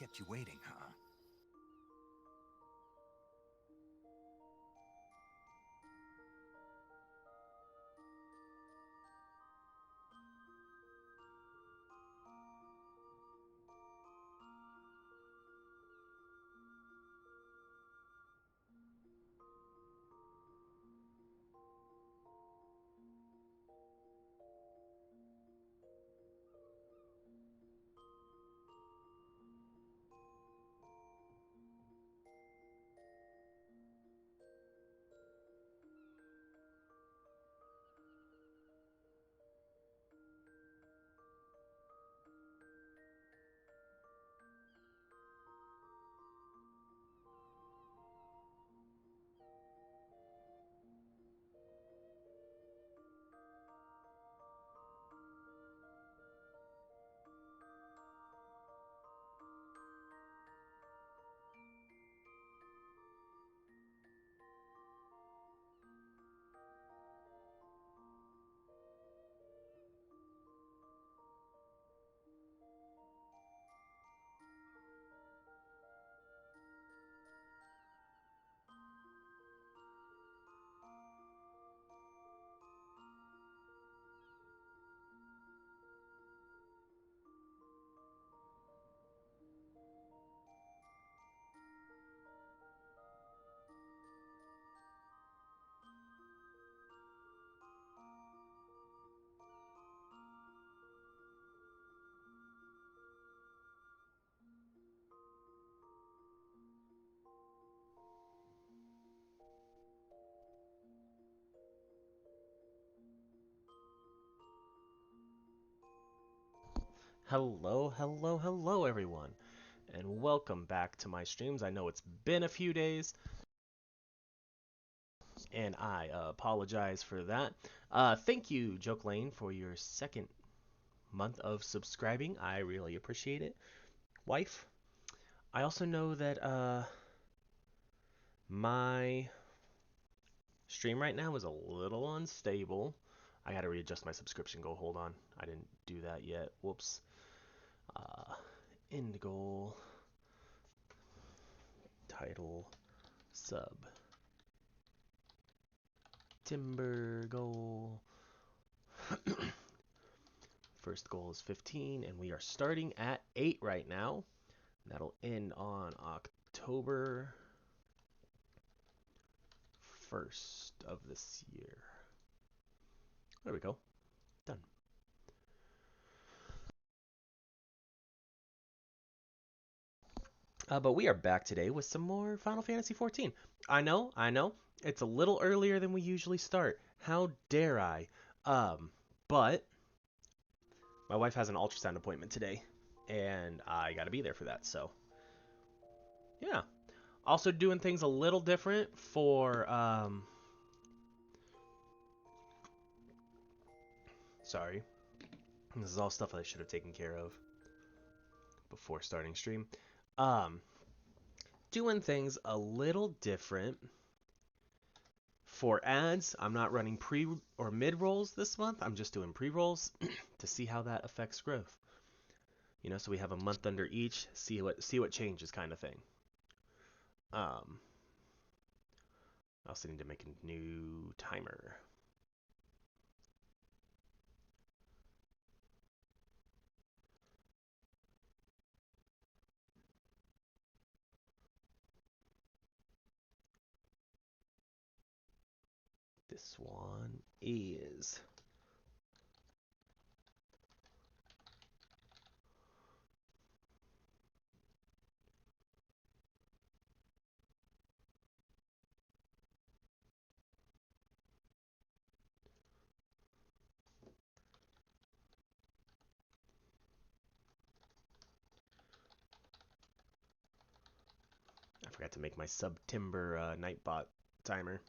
Kept you waiting, huh? Hello, hello, hello, everyone, and welcome back to my streams. I know it's been a few days, and I apologize for that. Thank you, Joke Lane, for your second month of subscribing. I really appreciate it, wife. I also know that my stream right now is a little unstable. I got to readjust my subscription goal. Hold on, I didn't do that yet. Whoops. Uh, End goal, title, sub. Timber goal. First goal is 15, and we are starting at 8 right now. That'll end on October 1st of this year. There we go. Done. But we are back today with some more Final Fantasy XIV. I know. It's a little earlier than we usually start. How dare I? But my wife has an ultrasound appointment today, and I gotta be there for that. So, yeah. Also doing things a little different for sorry. This is all stuff I should have taken care of before starting stream. Um Doing things a little different for ads. I'm not running pre or mid rolls this month. I'm just doing pre-rolls to see how that affects growth. So we have a month under each, see what changes kind of thing. Um I also need to make a new timer. This one is I forgot to make my September Nightbot timer.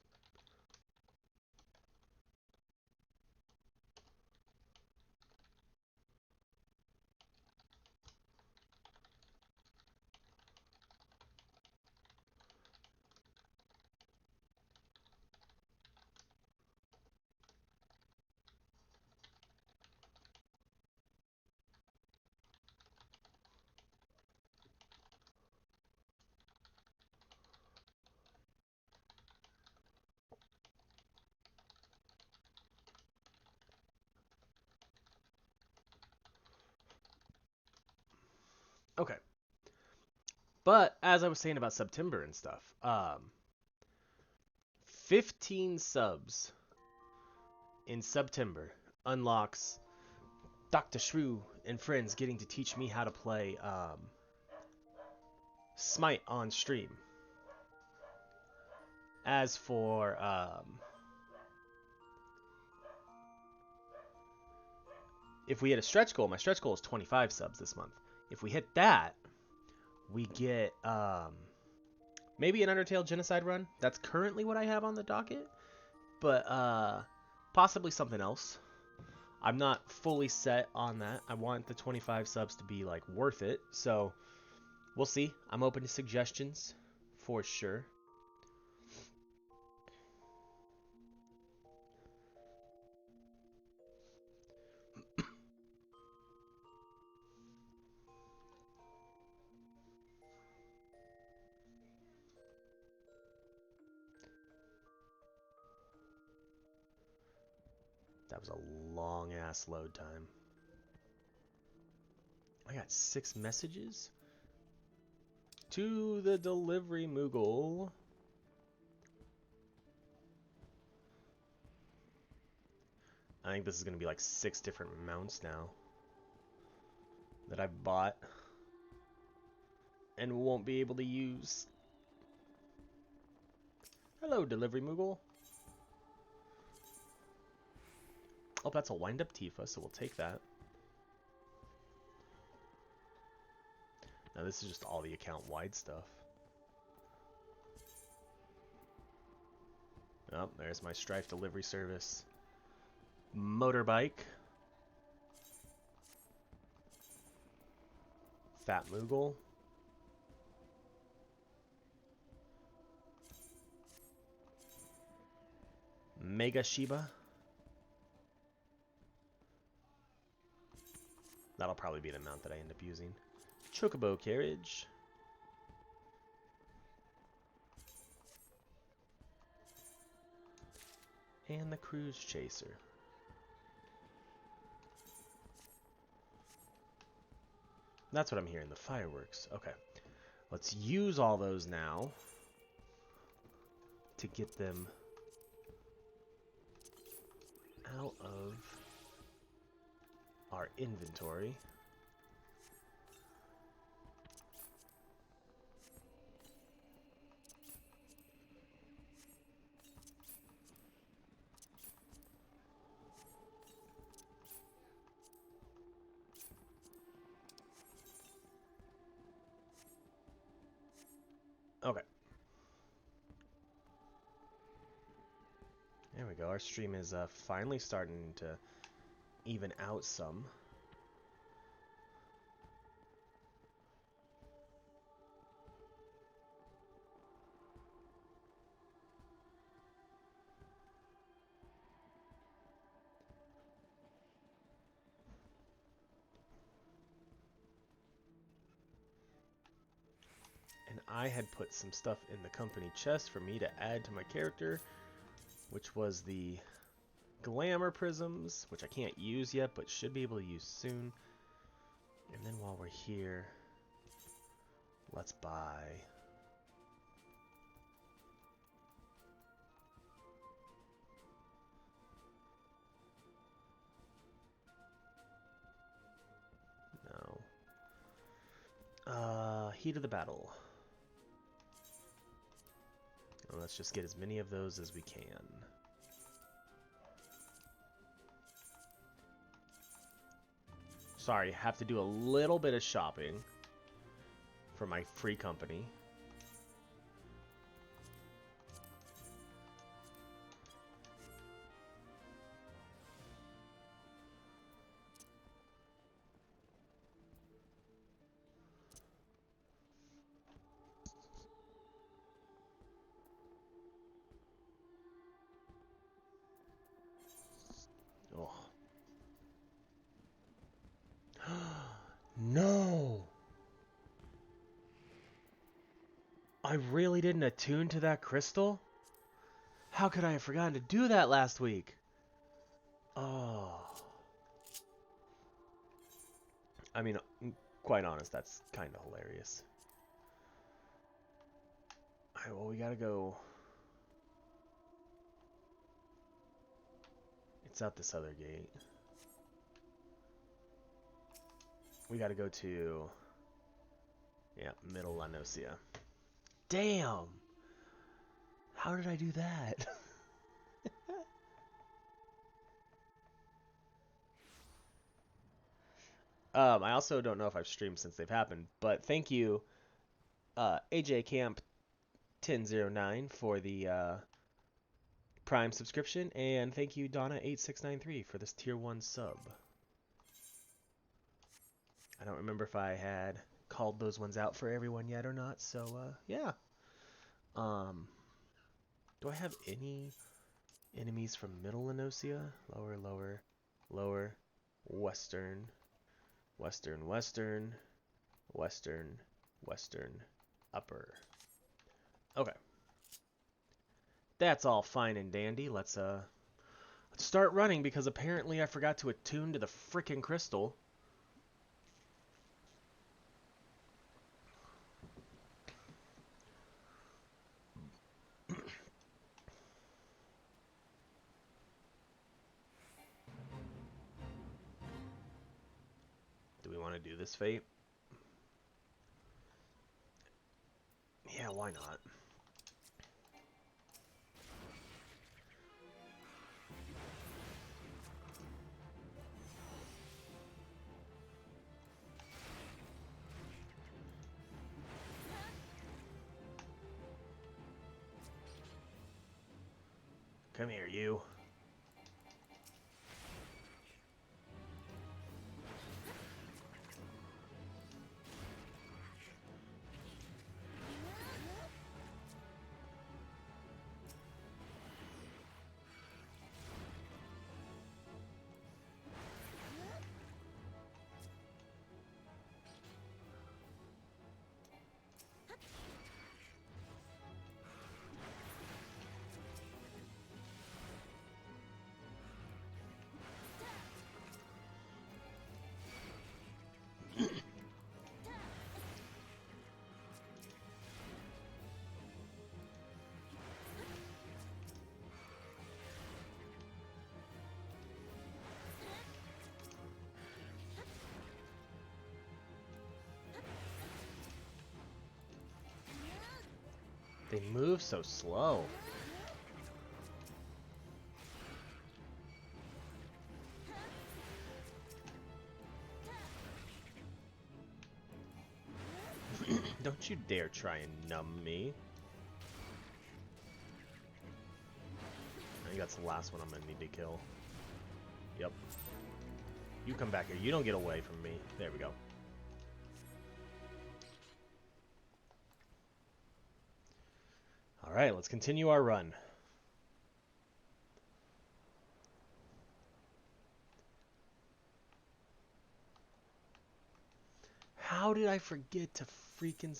Okay. But as I was saying about September and stuff, 15 subs in September unlocks Dr. Shrew and friends getting to teach me how to play Smite on stream. As for if we hit a stretch goal, my stretch goal is 25 subs this month. If we hit that, we get maybe an Undertale Genocide run. That's currently what I have on the docket, but possibly something else. I'm not fully set on that. I want the 25 subs to be like worth it, so we'll see. I'm open to suggestions for sure. That was a long ass load time. I got 6 messages to the delivery Moogle. I think this is going to be like 6 different mounts now that I've bought and won't be able to use. Hello, delivery Moogle. Oh, that's a wind-up Tifa, so we'll take that. Now this is just all the account-wide stuff. Oh, there's my Strife delivery service. Motorbike. Fat Moogle. Mega Shiba. That'll probably be the mount that I end up using. Chocobo carriage. And the Cruise Chaser. That's what I'm hearing, the fireworks. Okay. Let's use all those now to get them out of our inventory. Okay. There we go. Our stream is finally starting to even out some. And I had put some stuff in the company chest for me to add to my character, which was the glamour prisms, which I can't use yet, but should be able to use soon. And then while we're here, let's buy Heat of the Battle. And let's just get as many of those as we can. Sorry, have to do a little bit of shopping for my free company. No! I really didn't attune to that crystal? How could I have forgotten to do that last week? Oh. I mean, quite honest, that's kind of hilarious. Alright, well, we gotta go. It's out this other gate. We gotta go to... yeah, Middle La Nocia. Damn! How did I do that? I also don't know if I've streamed since they've happened, but thank you, AJ Camp 1009 for the Prime subscription, and thank you Donna8693 for this tier 1 sub. I don't remember if I had called those ones out for everyone yet or not, so yeah. Do I have any enemies from Middle Enosia? Lower, lower, lower, western, western, western, western, western, upper. Okay. That's all fine and dandy. Let's start running because apparently I forgot to attune to the frickin' crystal. Do we want to do this fate? Yeah, why not? Come here, you. They move so slow. Don't you dare try and numb me. I think that's the last one I'm gonna need to kill. Yep. You come back here. You don't get away from me. There we go. Alright, let's continue our run. How did I forget to freaking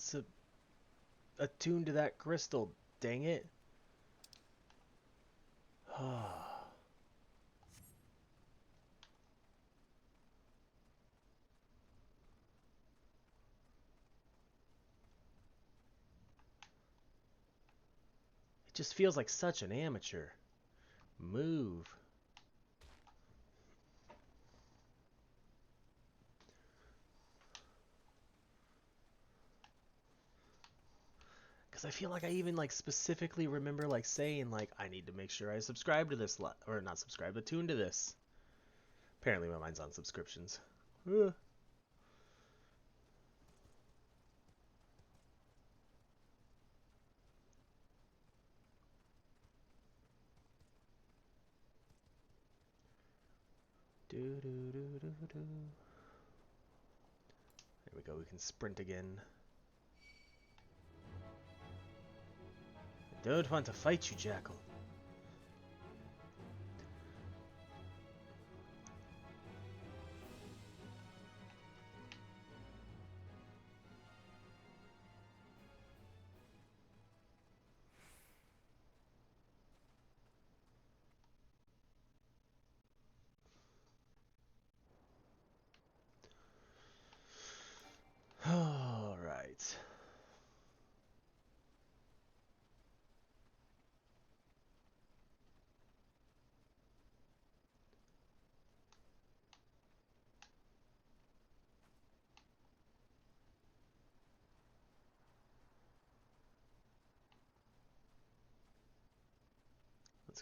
attune to that crystal? Dang it. It just feels like such an amateur. Move. Because I feel like I even like specifically remember like saying like I need to make sure I subscribe to this or not subscribe, but tune to this. Apparently my mind's on subscriptions. Ugh. There we go, we can sprint again. I don't want to fight you, Jackal.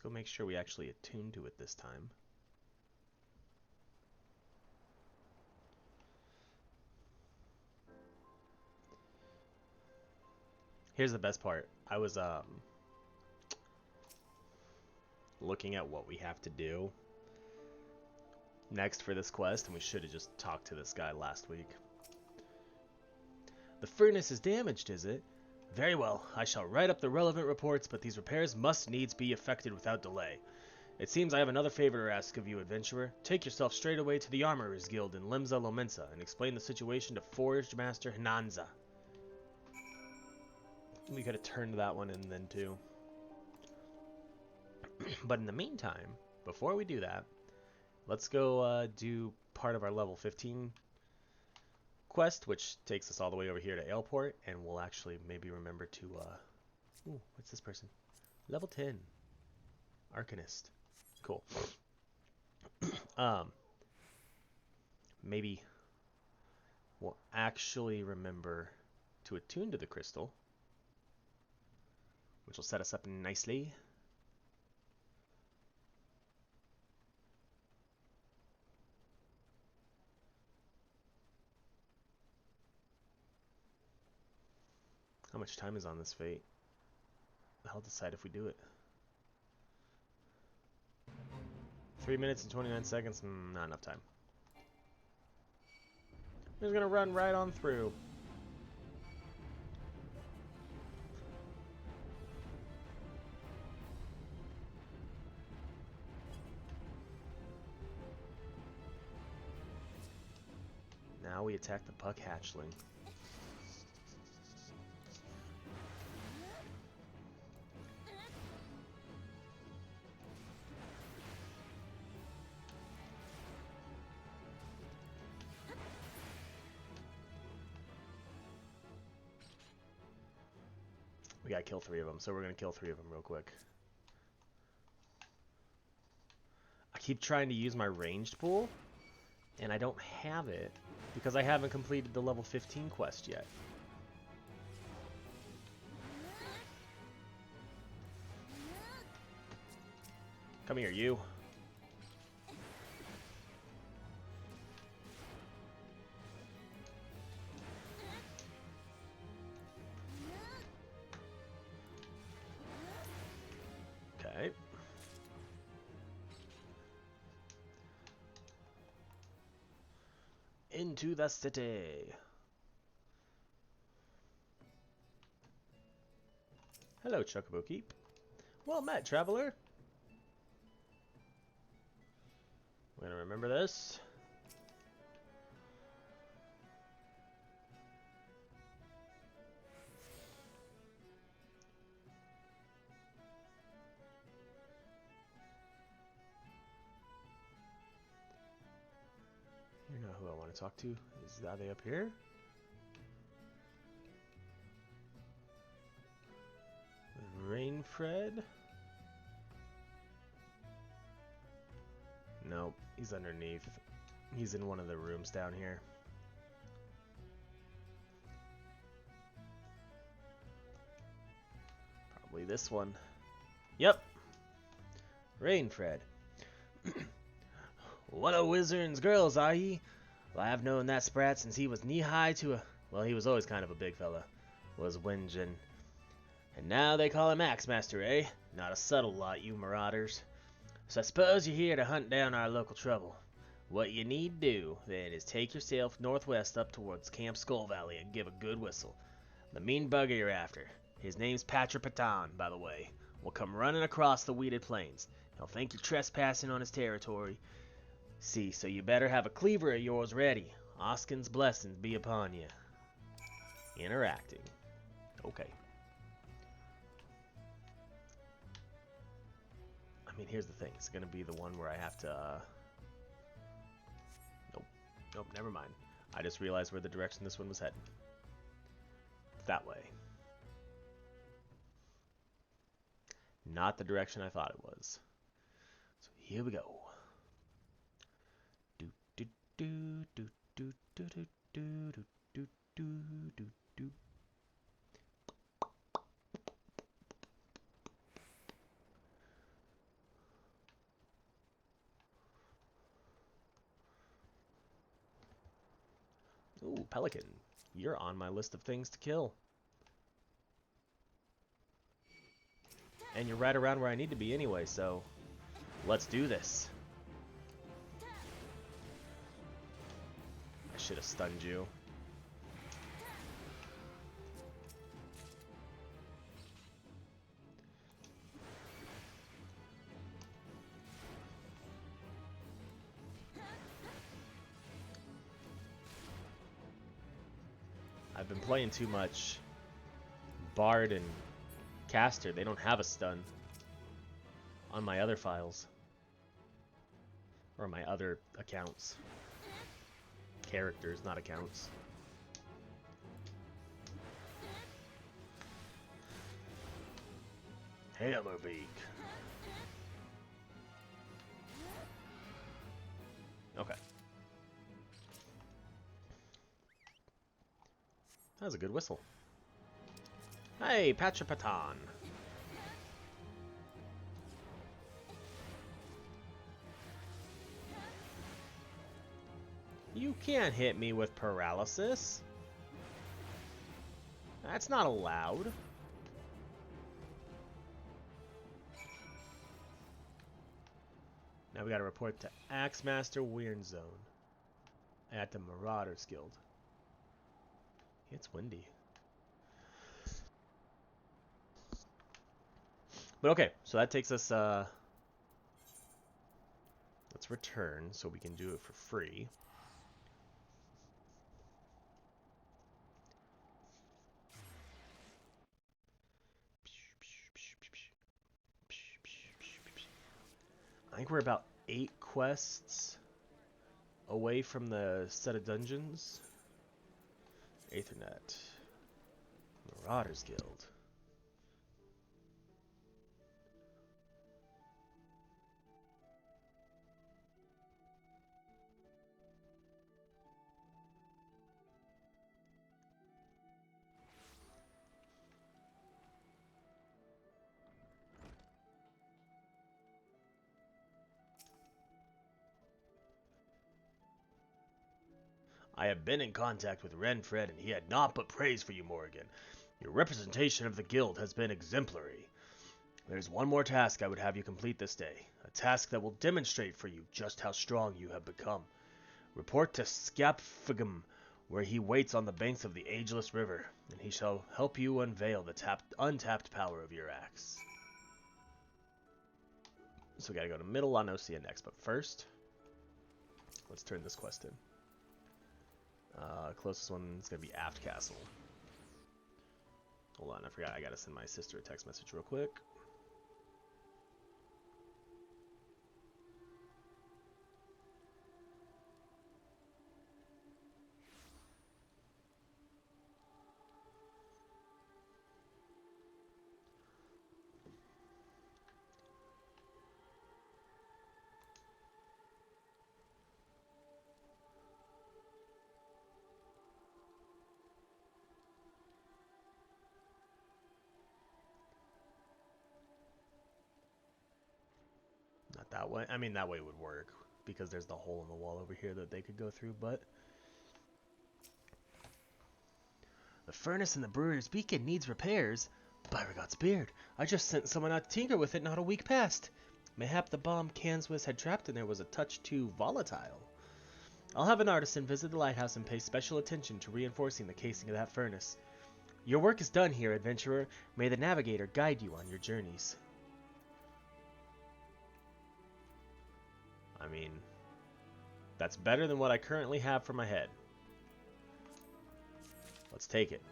Let's go make sure we actually attune to it this time. Here's the best part. I was looking at what we have to do next for this quest, and we should have just talked to this guy last week. The furnace is damaged, is it? Very well, I shall write up the relevant reports, but these repairs must needs be effected without delay. It seems I have another favor to ask of you, adventurer. Take yourself straight away to the Armorers Guild in Limsa Lomensa and explain the situation to Forged Master Hinanza. We could have turned that one in then too. But in the meantime, before we do that, let's go do part of our level 15 quest, which takes us all the way over here to Aleport, and we'll actually maybe remember to ooh, what's this person? Level 10. Arcanist. Cool. Maybe we'll actually remember to attune to the crystal, which will set us up nicely. How much time is on this fate? I'll decide if we do it. 3 minutes and 29 seconds. Not enough time. I'm just gonna run right on through. Now we attack the puck hatchling. We gotta kill 3 of them, so we're gonna kill 3 of them real quick. I keep trying to use my ranged pool, and I don't have it because I haven't completed the level 15 quest yet. Come here, you. Okay. Into the city. Hello, Chocobo. Well met, traveler. We're gonna remember this. You know who I want to talk to. Are they up here? Rainfred? Nope, he's underneath. He's in one of the rooms down here. Probably this one. Yep. Rainfred. What a wizard's girls, are ye? Well, I've known that sprat since he was knee-high to a... Well, he was always kind of a big fella. Was whingin'. And now they call him Axemaster, eh? Not a subtle lot, you marauders. So I suppose you're here to hunt down our local trouble. What you need to do, then, is take yourself northwest up towards Camp Skull Valley and give a good whistle. The mean bugger you're after, his name's Patrapatan, by the way, will come running across the weeded plains. He'll think you're trespassing on his territory. See, so you better have a cleaver of yours ready. Oskin's blessings be upon you. Interacting. Okay. I mean, here's the thing. It's going to be the one where I have to... Nope. Nope, never mind. I just realized where the direction this one was heading. That way. Not the direction I thought it was. So here we go. Do do do do do do do do do do do do. Ooh, Pelican. You're on my list of things to kill. And you're right around where I need to be anyway, so let's do this. I should have stunned you. I've been playing too much Bard and Caster. They don't have a stun on my other files. Or my other accounts. Characters, not accounts. Hammerbeak. Okay. That was a good whistle. Hey, Pachapatan. You can't hit me with paralysis. That's not allowed. Now we gotta report to Axemaster Weird-Zone at the Marauders Guild. It's windy. But okay, so that takes us, let's return so we can do it for free. I think we're about 8 quests away from the set of dungeons. Aethernet. Marauders Guild. I have been in contact with Renfred, and he had naught but praise for you, Morrighan. Your representation of the guild has been exemplary. There's one more task I would have you complete this day, a task that will demonstrate for you just how strong you have become. Report to Scapfigum, where he waits on the banks of the Ageless River, and he shall help you unveil the untapped power of your axe. So we gotta go to Middle Lanosia next, but first, let's turn this quest in. Closest one is going to be Aft Castle. Hold on, I forgot. I got to send my sister a text message real quick. Not that way. I mean, that way would work, because there's the hole in the wall over here that they could go through, but... The furnace in the brewer's beacon needs repairs. Beauregard's beard. I just sent someone out to tinker with it not a week past. Mayhap the bomb Canswiss had trapped in there was a touch too volatile. I'll have an artisan visit the lighthouse and pay special attention to reinforcing the casing of that furnace. Your work is done here, adventurer. May the navigator guide you on your journeys. I mean, that's better than what I currently have for my head. Let's take it.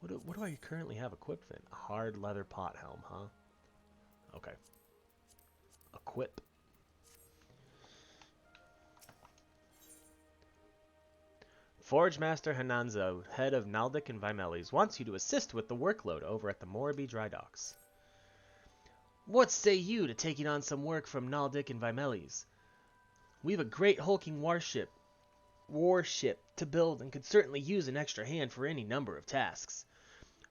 What do I currently have equipped then? A hard leather pot helm, huh? Okay. Equip. Forge Master Hananzo, head of Naldic and Vimeles, wants you to assist with the workload over at the Morrighan dry docks. What say you to taking on some work from Naldic and Vimeles? We've a great hulking warship to build and could certainly use an extra hand for any number of tasks.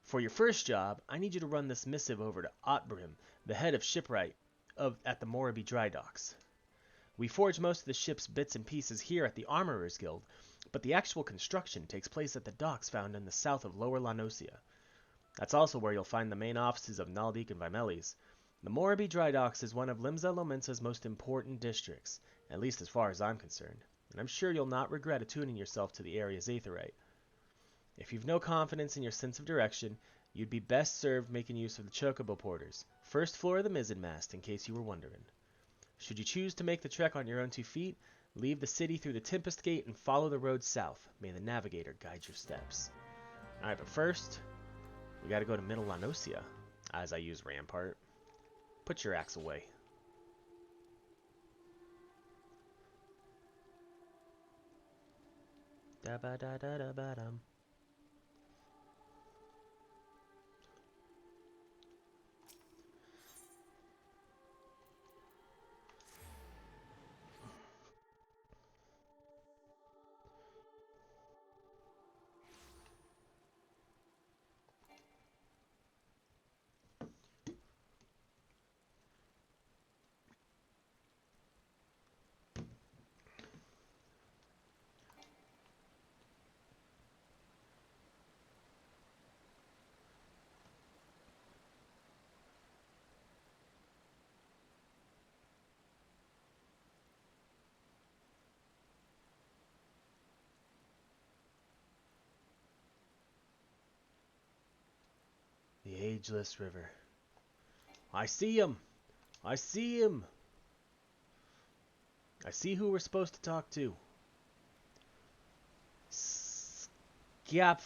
For your first job, I need you to run this missive over to Otbrim, the head of shipwright at the Morrighan dry docks. We forge most of the ship's bits and pieces here at the Armorers Guild, but the actual construction takes place at the docks found in the south of Lower Lanosia. That's also where you'll find the main offices of Naldik and Vimelis. The Morrighan Dry Docks is one of Limsa Lominsa's most important districts, at least as far as I'm concerned, and I'm sure you'll not regret attuning yourself to the area's aetherite. If you've no confidence in your sense of direction, you'd be best served making use of the Chocobo Porters, first floor of the mizzenmast, in case you were wondering. Should you choose to make the trek on your own 2 feet, leave the city through the Tempest Gate and follow the road south. May the navigator guide your steps. Alright, but first, we gotta go to Middle Lanosia, as I use Rampart. Put your axe away. Da-ba-da-da-da-ba-dum. The Ageless River. I see him! I see him! I see who we're supposed to talk to. Scap.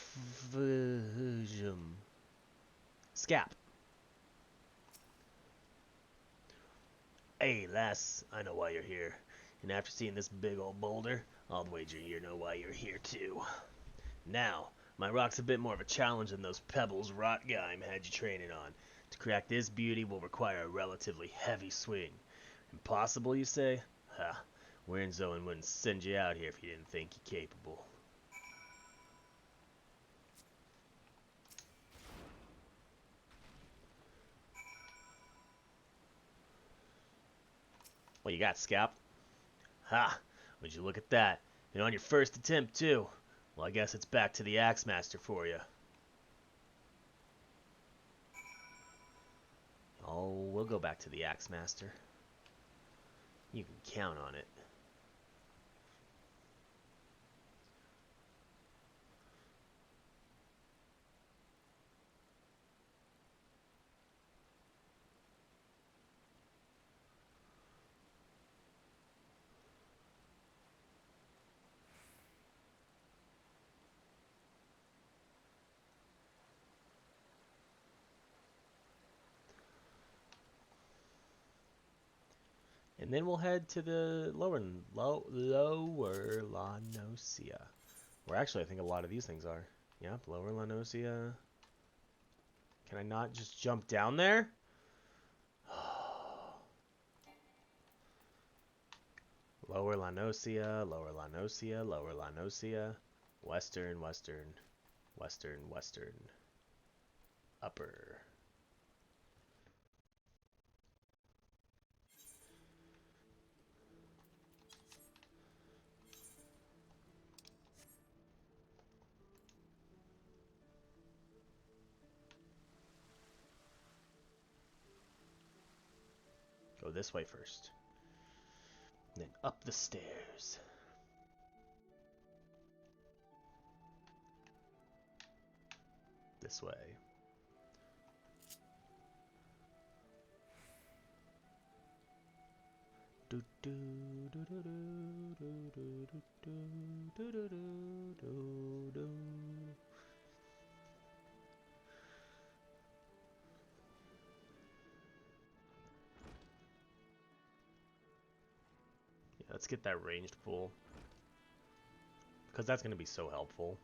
Hey, lass, I know why you're here. And after seeing this big old boulder, I'll wager you know why you're here too. Now, my rock's a bit more of a challenge than those pebbles Rotgeim had you training on. To crack this beauty will require a relatively heavy swing. Impossible, you say? Ha, Wernzoen wouldn't send you out here if he didn't think you capable. What you got, Scap? Ha! Would you look at that? And on your first attempt, too. Well, I guess it's back to the Axe Master for you. Oh, we'll go back to the Axe Master. You can count on it. And then we'll head to the lower Lanosia. Where actually I think a lot of these things are. Yep, lower Lanosia. Can I not just jump down there? Lower Lanosia, lower Lanosia, lower Lanosia. Western, western, western, western. Upper. Go this way first. Then up the stairs. This way. Let's get that ranged pull. Because that's going to be so helpful.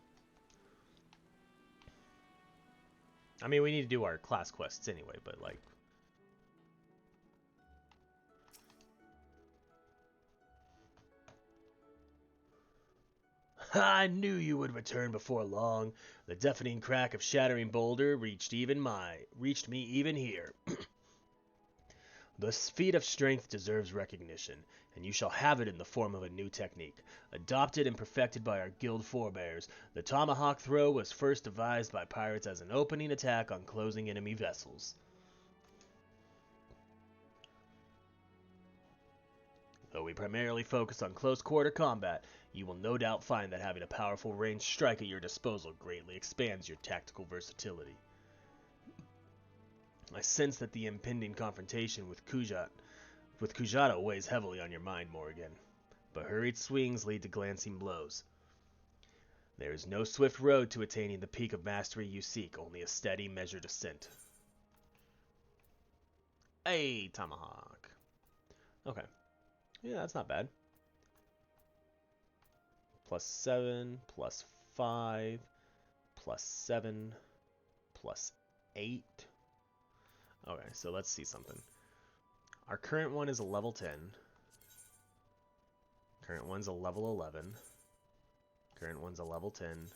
I mean, we need to do our class quests anyway, but like... I knew you would return before long. The deafening crack of shattering boulder reached me even here. This feat of strength deserves recognition, and you shall have it in the form of a new technique. Adopted and perfected by our guild forebears, the tomahawk throw was first devised by pirates as an opening attack on closing enemy vessels. Though we primarily focus on close quarter combat, you will no doubt find that having a powerful ranged strike at your disposal greatly expands your tactical versatility. I sense that the impending confrontation with Kujata weighs heavily on your mind, Morrighan, but hurried swings lead to glancing blows. There is no swift road to attaining the peak of mastery you seek, only a steady, measured ascent. Hey, tomahawk. Okay. Yeah, that's not bad. +7, +5, +7, +8. Okay, so let's see something. Our current one is a level 10. Current one's a level 11. Current one's a level 10.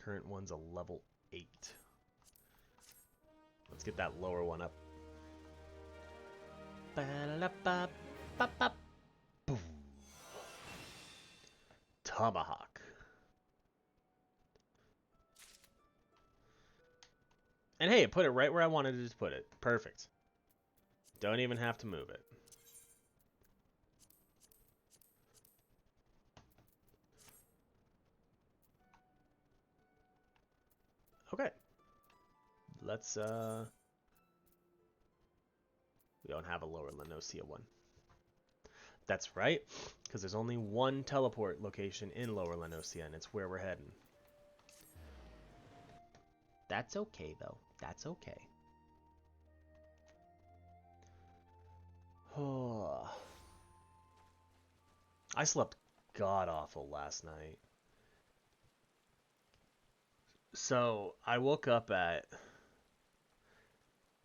Current one's a level 8. Let's get that lower one up. Tomahawk. And hey, it put it right where I wanted it to put it. Perfect. Don't even have to move it. Okay. Let's, we don't have a Lower Lenosia one. That's right, because there's only one teleport location in Lower Lenosia, and it's where we're heading. That's okay, though. That's okay. I slept god-awful last night. So, I woke up at...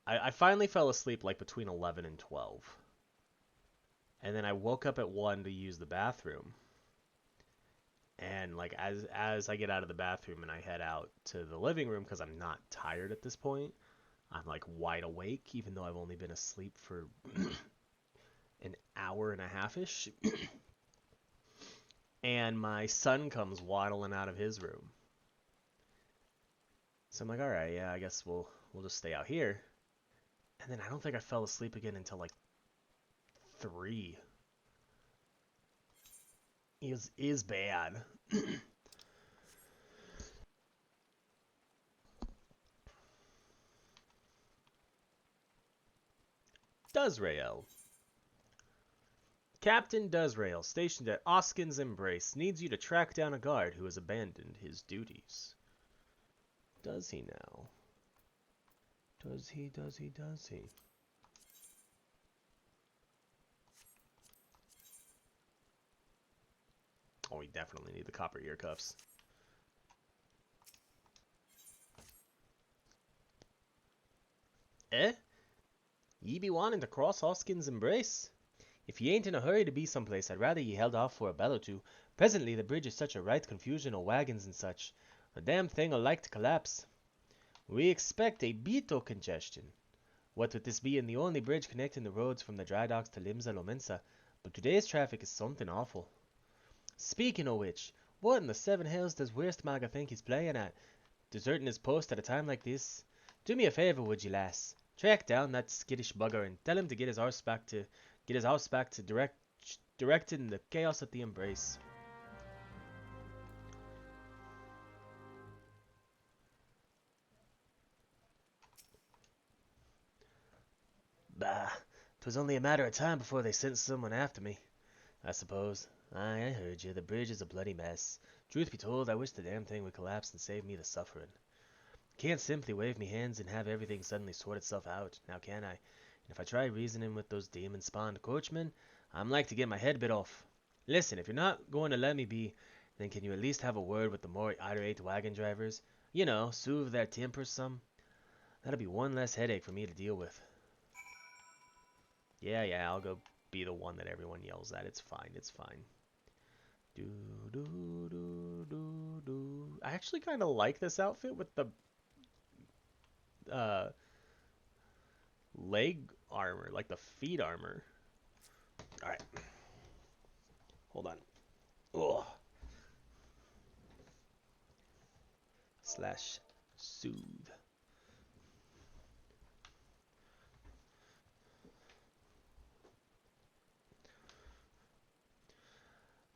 I finally fell asleep like between 11 and 12. And then I woke up at 1 to use the bathroom. And like as I get out of the bathroom and I head out to the living room, because I'm not tired at this point, I'm like wide awake, even though I've only been asleep for an hour and a half-ish. And my son comes waddling out of his room. So I'm like, all right, yeah, I guess we'll just stay out here. And then I don't think I fell asleep again until like 3. Is bad. Duzrael. Captain Duzrael, stationed at Oskin's Embrace, needs you to track down a guard who has abandoned his duties. Does he now? Does he? Oh, we definitely need the copper ear cuffs. Eh? Ye be wanting to cross Hoskin's Embrace? If ye ain't in a hurry to be someplace, I'd rather ye held off for a bell or two. Presently the bridge is such a right confusion o' wagons and such. The damn thing'll like to collapse. We expect a bit o' congestion. What with this being the only bridge connecting the roads from the dry docks to Limsa Lomensa, but today's traffic is something awful. Speaking o' which, what in the 7 hells does Wurstmager think he's playing at, deserting his post at a time like this? Do me a favour, would ye, lass? Track down that skittish bugger and tell him to get his horse back to directing the chaos at the Embrace. Bah, 'twas only a matter of time before they sent someone after me, I suppose. Aye, I heard you. The bridge is a bloody mess. Truth be told, I wish the damn thing would collapse and save me the suffering. Can't simply wave me hands and have everything suddenly sort itself out, now can I? And if I try reasoning with those demon-spawned coachmen, I'm like to get my head bit off. Listen, if you're not going to let me be, then can you at least have a word with the more irate wagon drivers? You know, soothe their tempers some? That'll be one less headache for me to deal with. Yeah, I'll go be the one that everyone yells at. It's fine. I actually kind of like this outfit with the leg armor, like the feet armor. Alright. Hold on. Ugh. Slash soothe.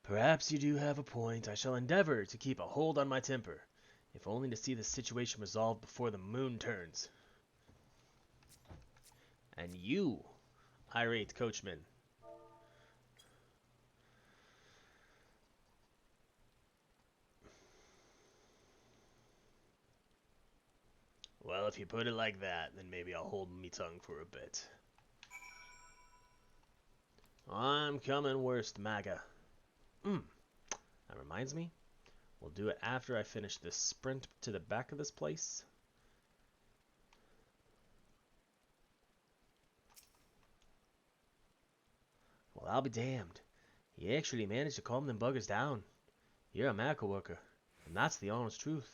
Perhaps you do have a point. I shall endeavor to keep a hold on my temper, if only to see the situation resolved before the moon turns. And you, irate coachman. Well, if you put it like that, then maybe I'll hold me tongue for a bit. I'm coming worst, MAGA. That reminds me, we'll do it after I finish this sprint to the back of this place. Well, I'll be damned. You actually managed to calm them buggers down. You're a miracle worker, and that's the honest truth.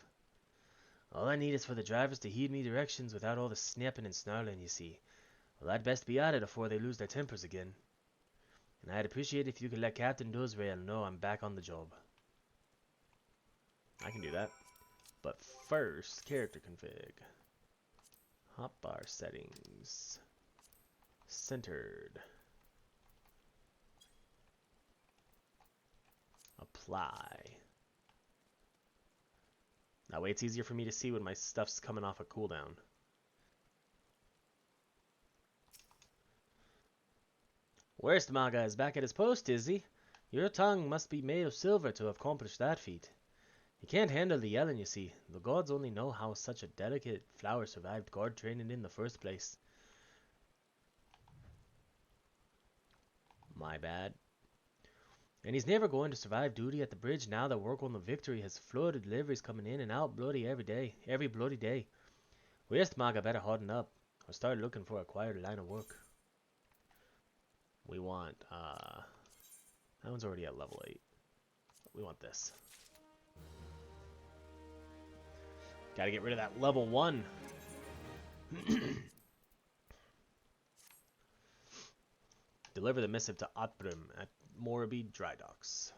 All I need is for the drivers to heed me directions without all the snapping and snarling, you see. Well, I'd best be at it before they lose their tempers again. And I'd appreciate if you could let Captain Dozrail know I'm back on the job. I can do that. But first, character config. Hotbar settings. Centered. Apply. That way it's easier for me to see when my stuff's coming off a cooldown. Worst Maga is back at his post, is he? Your tongue must be made of silver to accomplish that feat. He can't handle the yelling, you see. The gods only know how such a delicate flower survived guard training in the first place. My bad. And he's never going to survive duty at the bridge now that work on the Victory has flooded deliveries coming in and out bloody every bloody day. West Maga better harden up or start looking for a quieter line of work. We want, that one's already at level 8. We want this. Gotta get rid of that level 1. Deliver the missive to Atbrim at Morrighan Dry Docks.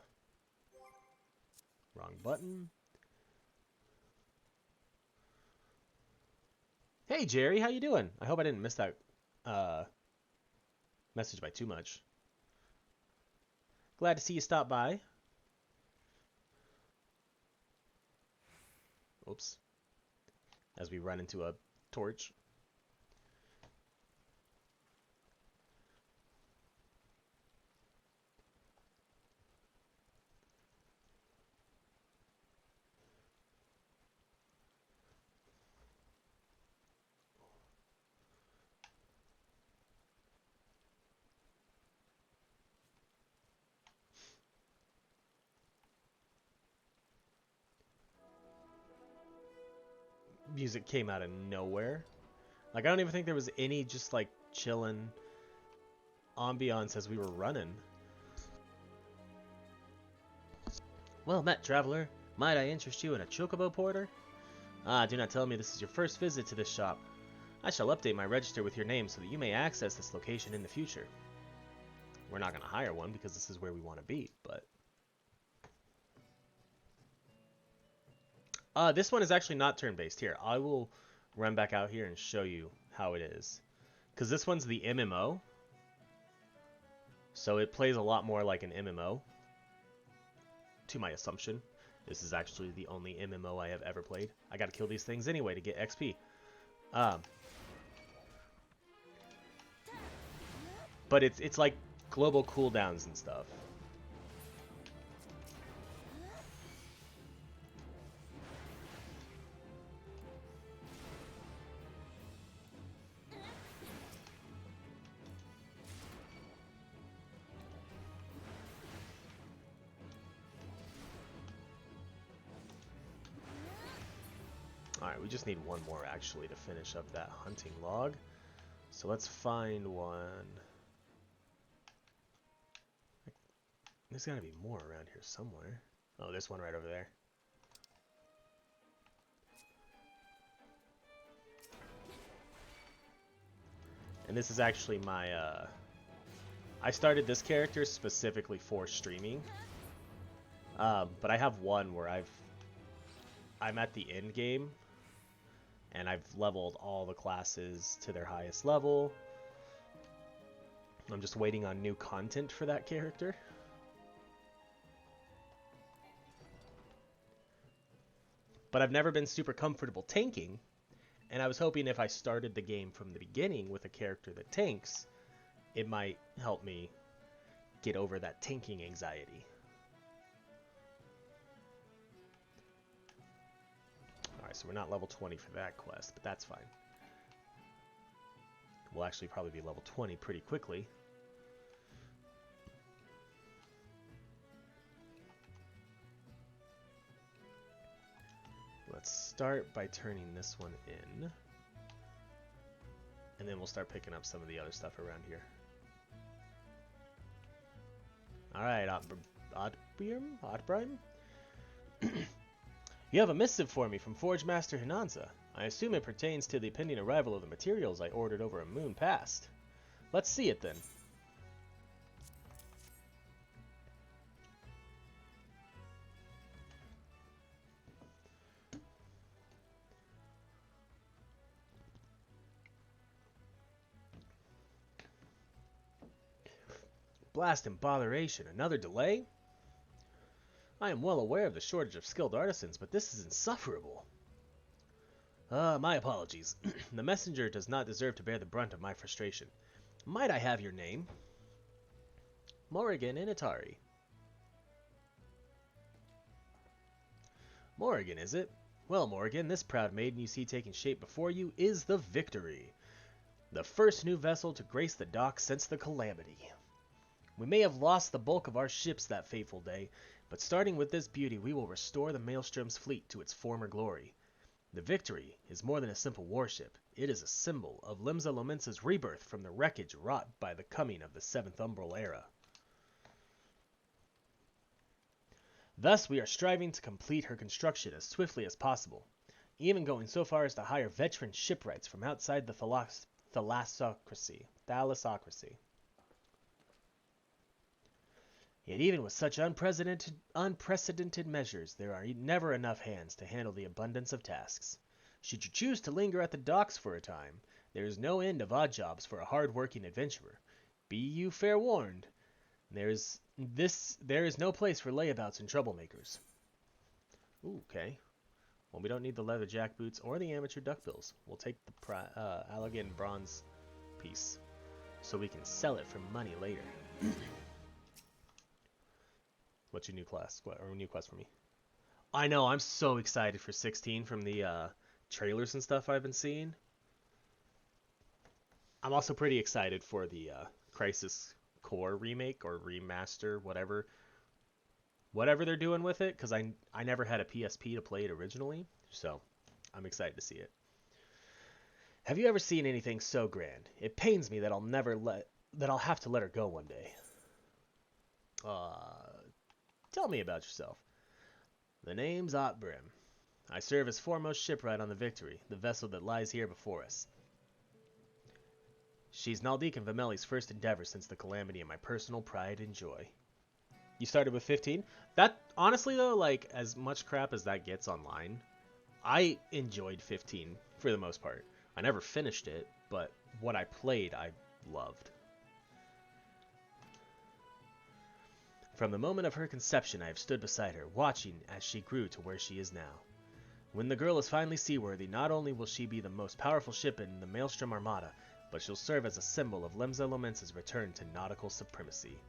Wrong button. Hey Jerry, how you doing? I hope I didn't miss that message by too much. Glad to see you stop by. Oops. As we run into a torch. Music came out of nowhere. Like, I don't even think there was any just, like, chillin' ambiance as we were running. Well met, traveler. Might I interest you in a chocobo porter? Ah, do not tell me this is your first visit to this shop. I shall update my register with your name so that you may access this location in the future. We're not going to hire one because this is where we want to be, but... this one is actually not turn-based. Here, I will run back out here and show you how it is. Because this one's the MMO. So it plays a lot more like an MMO. To my assumption. This is actually the only MMO I have ever played. I gotta kill these things anyway to get XP. But it's like global cooldowns and stuff. Alright, we just need one more actually to finish up that hunting log. So let's find one. There's gotta be more around here somewhere. Oh, there's one right over there. And this is actually my, I started this character specifically for streaming. But I have one where I'm at the end game, and I've leveled all the classes to their highest level. I'm just waiting on new content for that character. But I've never been super comfortable tanking, and I was hoping if I started the game from the beginning with a character that tanks, it might help me get over that tanking anxiety. Alright, so we're not level 20 for that quest, but that's fine. We'll actually probably be level 20 pretty quickly. Let's start by turning this one in. And then we'll start picking up some of the other stuff around here. Alright, Oddbrim? You have a missive for me from Forge Master Hinanza. I assume it pertains to the pending arrival of the materials I ordered over a moon past. Let's see it then. Blast and botheration, another delay? I am well aware of the shortage of skilled artisans, but this is insufferable. My apologies. The messenger does not deserve to bear the brunt of my frustration. Might I have your name? Morrighan Initari. Morrighan, is it? Well, Morrighan, this proud maiden you see taking shape before you is the Victory. The first new vessel to grace the docks since the Calamity. We may have lost the bulk of our ships that fateful day, but starting with this beauty, we will restore the Maelstrom's fleet to its former glory. The Victory is more than a simple warship. It is a symbol of Limsa Lominsa's rebirth from the wreckage wrought by the coming of the Seventh Umbral Era. Thus, we are striving to complete her construction as swiftly as possible, even going so far as to hire veteran shipwrights from outside the thalassocracy. Yet even with such unprecedented measures, there are never enough hands to handle the abundance of tasks. Should you choose to linger at the docks for a time, there is no end of odd jobs for a hard-working adventurer. Be you fair warned. There is no place for layabouts and troublemakers. Ooh, okay. Well, we don't need the leather jackboots or the amateur duckbills. We'll take the Allegan bronze piece, so we can sell it for money later. What's your new class? Or new quest for me? I know, I'm so excited for 16 from the trailers and stuff I've been seeing. I'm also pretty excited for the Crisis Core remake or remaster, whatever they're doing with it, because I never had a PSP to play it originally, so I'm excited to see it. Have you ever seen anything so grand? It pains me that I'll have to let her go one day. Tell me about yourself. The name's Oddbrim. I serve as foremost shipwright on the Victory, the vessel that lies here before us. She's Naldik and Vimeli's first endeavor since the Calamity and my personal pride and joy. You started with 15? That, honestly though, like, as much crap as that gets online, I enjoyed 15 for the most part. I never finished it, but what I played, I loved. From the moment of her conception, I have stood beside her, watching as she grew to where she is now. When the girl is finally seaworthy, not only will she be the most powerful ship in the Maelstrom Armada, but she'll serve as a symbol of Limsa Lominsa's return to nautical supremacy.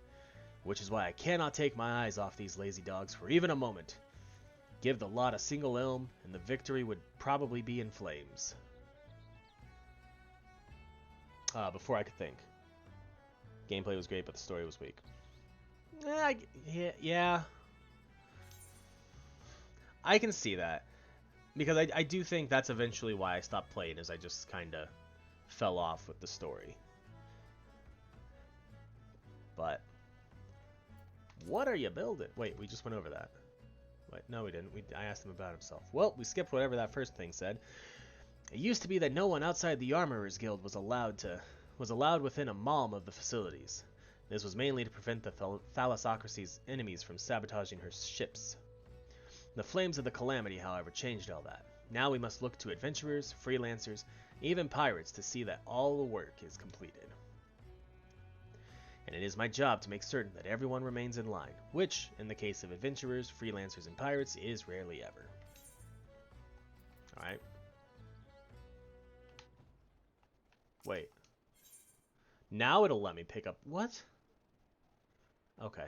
Which is why I cannot take my eyes off these lazy dogs for even a moment. Give the lot a single ilm, and the Victory would probably be in flames. Before I could think. Gameplay was great, but the story was weak. Yeah. I can see that. Because I do think that's eventually why I stopped playing, is I just kind of fell off with the story. But what are you building? Wait, we just went over that. Wait, no we didn't. I asked him about himself. Well, we skipped whatever that first thing said. It used to be that no one outside the Armorers Guild was allowed to was allowed within a mile of the facilities. This was mainly to prevent the Thalassocracy's enemies from sabotaging her ships. The flames of the Calamity, however, changed all that. Now we must look to adventurers, freelancers, even pirates to see that all the work is completed. And it is my job to make certain that everyone remains in line, which, in the case of adventurers, freelancers, and pirates, is rarely ever. Alright. Wait. Now it'll let me pick up... What? Okay.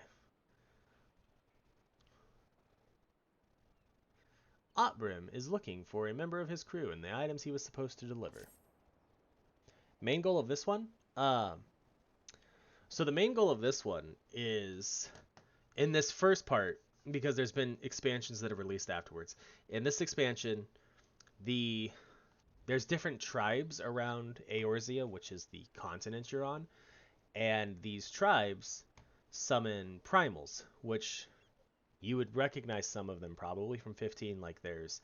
Otbrim is looking for a member of his crew and the items he was supposed to deliver. Main goal of this one? So the main goal of this one is, in this first part, because there's been expansions that are released afterwards. In this expansion, there's different tribes around Eorzea, which is the continent you're on, and these tribes summon primals, which you would recognize some of them probably from 15. Like there's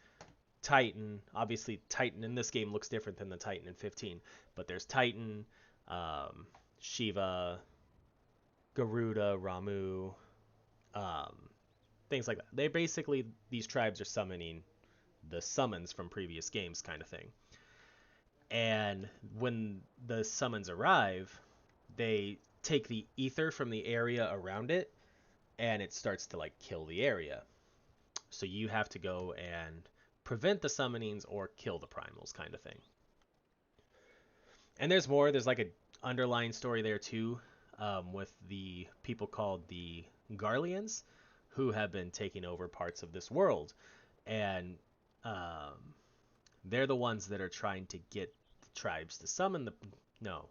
Titan. Obviously, Titan in this game looks different than the Titan in 15, but there's Titan, Shiva, Garuda, Ramu, things like that. They basically, these tribes are summoning the summons from previous games kind of thing. And when the summons arrive, they take the ether from the area around it, and it starts to like kill the area. So you have to go and prevent the summonings or kill the primals kind of thing. And there's more. There's like an underlying story there too, with the people called the Garleans, who have been taking over parts of this world. And they're the ones that are trying to get the tribes to summon the... No.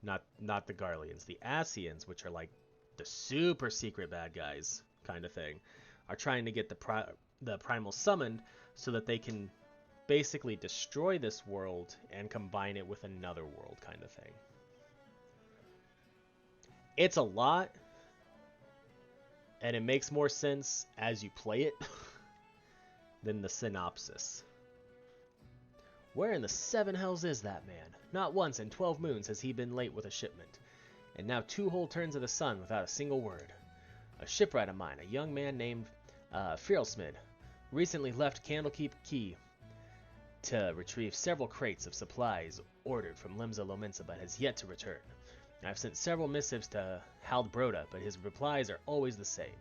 Not the Garleans. The Asians, which are like the super secret bad guys kind of thing, are trying to get the primal summoned so that they can basically destroy this world and combine it with another world kind of thing. It's a lot, and it makes more sense as you play it than the synopsis. Where in the seven hells is that man? Not once in 12 moons has he been late with a shipment, and now 2 whole turns of the sun without a single word. A shipwright of mine, a young man named Firelsmid, recently left Candlekeep Key to retrieve several crates of supplies ordered from Limsa Lominsa, but has yet to return. I've sent several missives to Haldbroda, but his replies are always the same.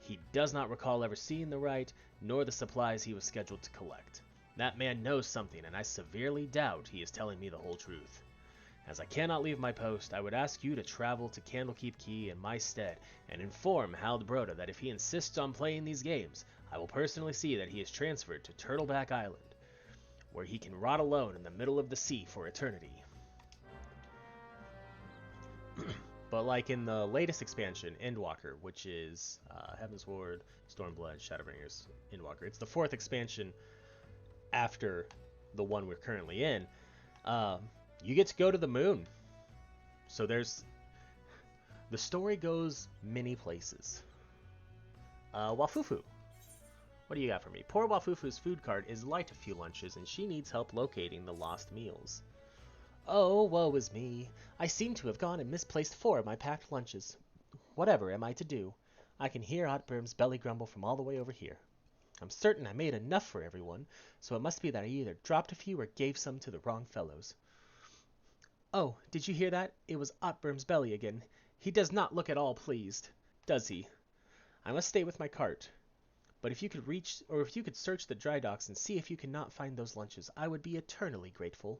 He does not recall ever seeing the right, nor the supplies he was scheduled to collect. That man knows something, and I severely doubt he is telling me the whole truth. As I cannot leave my post, I would ask you to travel to Candlekeep Key in my stead, and inform Haldbroda that if he insists on playing these games, I will personally see that he is transferred to Turtleback Island, where he can rot alone in the middle of the sea for eternity. But like in the latest expansion, Endwalker, which is Heaven's Ward, Stormblood, Shadowbringers, Endwalker. It's the 4th expansion after the one we're currently in. You get to go to the moon. So there's... The story goes many places. Wafufu. What do you got for me? Poor Wafufu's food cart is light a few lunches, and she needs help locating the lost meals. Oh, woe is me. I seem to have gone and misplaced 4 of my packed lunches. Whatever am I to do? I can hear Otbrim's belly grumble from all the way over here. I'm certain I made enough for everyone, so it must be that I either dropped a few or gave some to the wrong fellows. Oh, did you hear that? It was Otbrim's belly again. He does not look at all pleased, does he? I must stay with my cart. But if you could search the dry docks and see if you cannot find those lunches, I would be eternally grateful.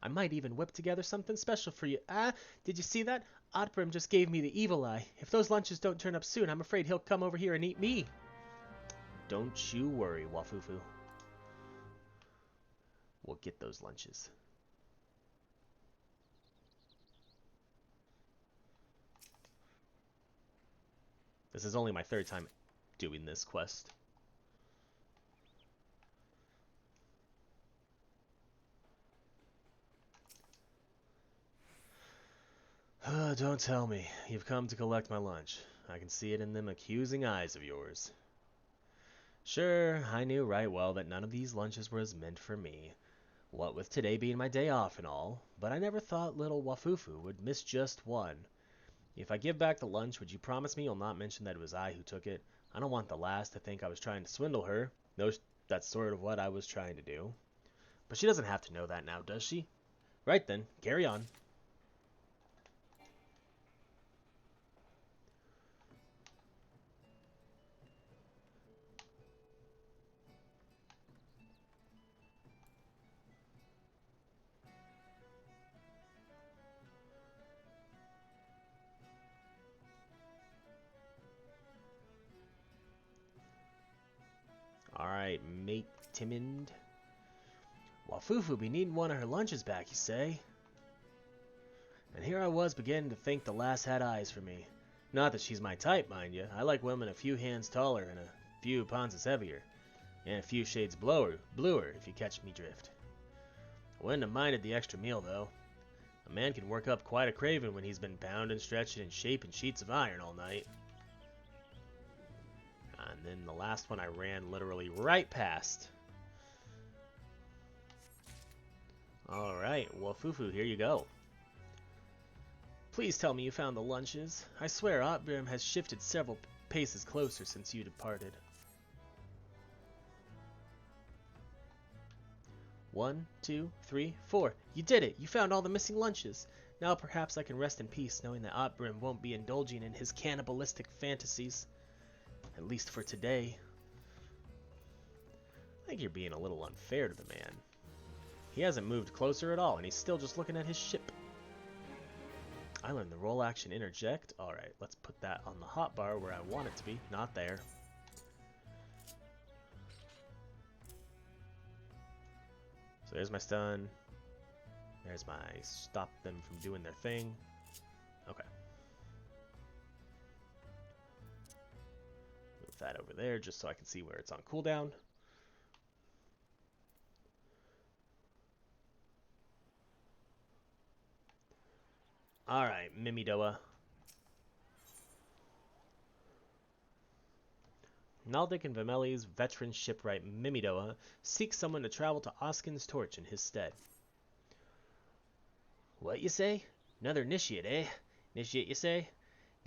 I might even whip together something special for you. Ah, did you see that? Otbrim just gave me the evil eye. If those lunches don't turn up soon, I'm afraid he'll come over here and eat me. Don't you worry, Wafufu. We'll get those lunches. This is only my 3rd time doing this quest. Don't tell me. You've come to collect my lunch. I can see it in them accusing eyes of yours. Sure, I knew right well that none of these lunches was meant for me. What with today being my day off and all, but I never thought little Wafufu would miss just one. If I give back the lunch, would you promise me you'll not mention that it was I who took it? I don't want the lass to think I was trying to swindle her. No, that's sort of what I was trying to do. But she doesn't have to know that now, does she? Right then, carry on. Alright, mate Timond. Wafufu be needing one of her lunches back, you say? And here I was beginning to think the lass had eyes for me. Not that she's my type, mind you. I like women a few hands taller and a few pounds heavier. And a few shades bluer, if you catch me drift. I wouldn't have minded the extra meal, though. A man can work up quite a craving when he's been pounding, stretching, and shaping sheets of iron all night. And then the last one I ran literally right past. Alright, Wafufu, here you go. Please tell me you found the lunches. I swear Otbrim has shifted several paces closer since you departed. 1, 2, 3, 4. You did it! You found all the missing lunches. Now perhaps I can rest in peace knowing that Otbrim won't be indulging in his cannibalistic fantasies. At least for today. I think you're being a little unfair to the man. He hasn't moved closer at all, and he's still just looking at his ship. I learned the roll action interject. Alright, let's put that on the hotbar where I want it to be, not there. So there's my stun. There's my stop them from doing their thing. Okay. Move that over there just so I can see where it's on cooldown. Alright, Mimidoa. Naldic and Vimeli's veteran shipwright Mimidoa seeks someone to travel to Oskin's Torch in his stead. What you say? Another initiate, eh? Initiate, you say?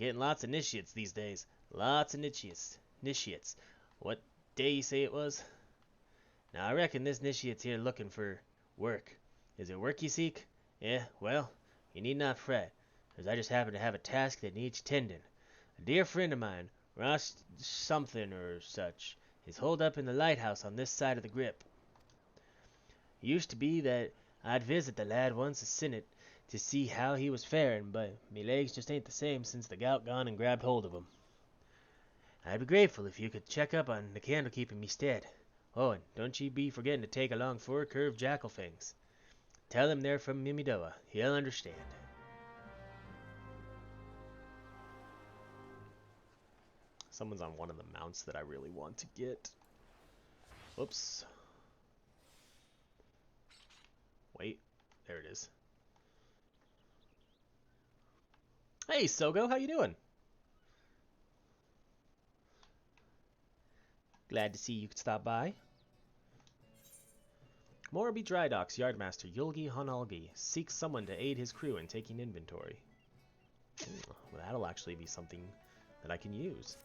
Getting lots of initiates these days. Lots of initiates. What day you say it was? Now I reckon this initiate's here looking for work. Is it work you seek? Yeah, well, you need not fret, as I just happen to have a task that needs tending. A dear friend of mine, Ross something or such, is holed up in the lighthouse on this side of the grip. It used to be that I'd visit the lad once a sinnet to see how he was faring, but me legs just ain't the same since the gout gone and grabbed hold of 'em. I'd be grateful if you could check up on the candlekeep in me stead. Oh, and don't ye be forgetting to take along 4 curved jackal fangs. Tell him they're from Mimidoa. He'll understand. Someone's on one of the mounts that I really want to get. Whoops. Wait. There it is. Hey, Sogo, how you doing? Glad to see you could stop by. Morrighan Dry Dock's yardmaster Yulgi Honalgi seeks someone to aid his crew in taking inventory. Well, that'll actually be something that I can use.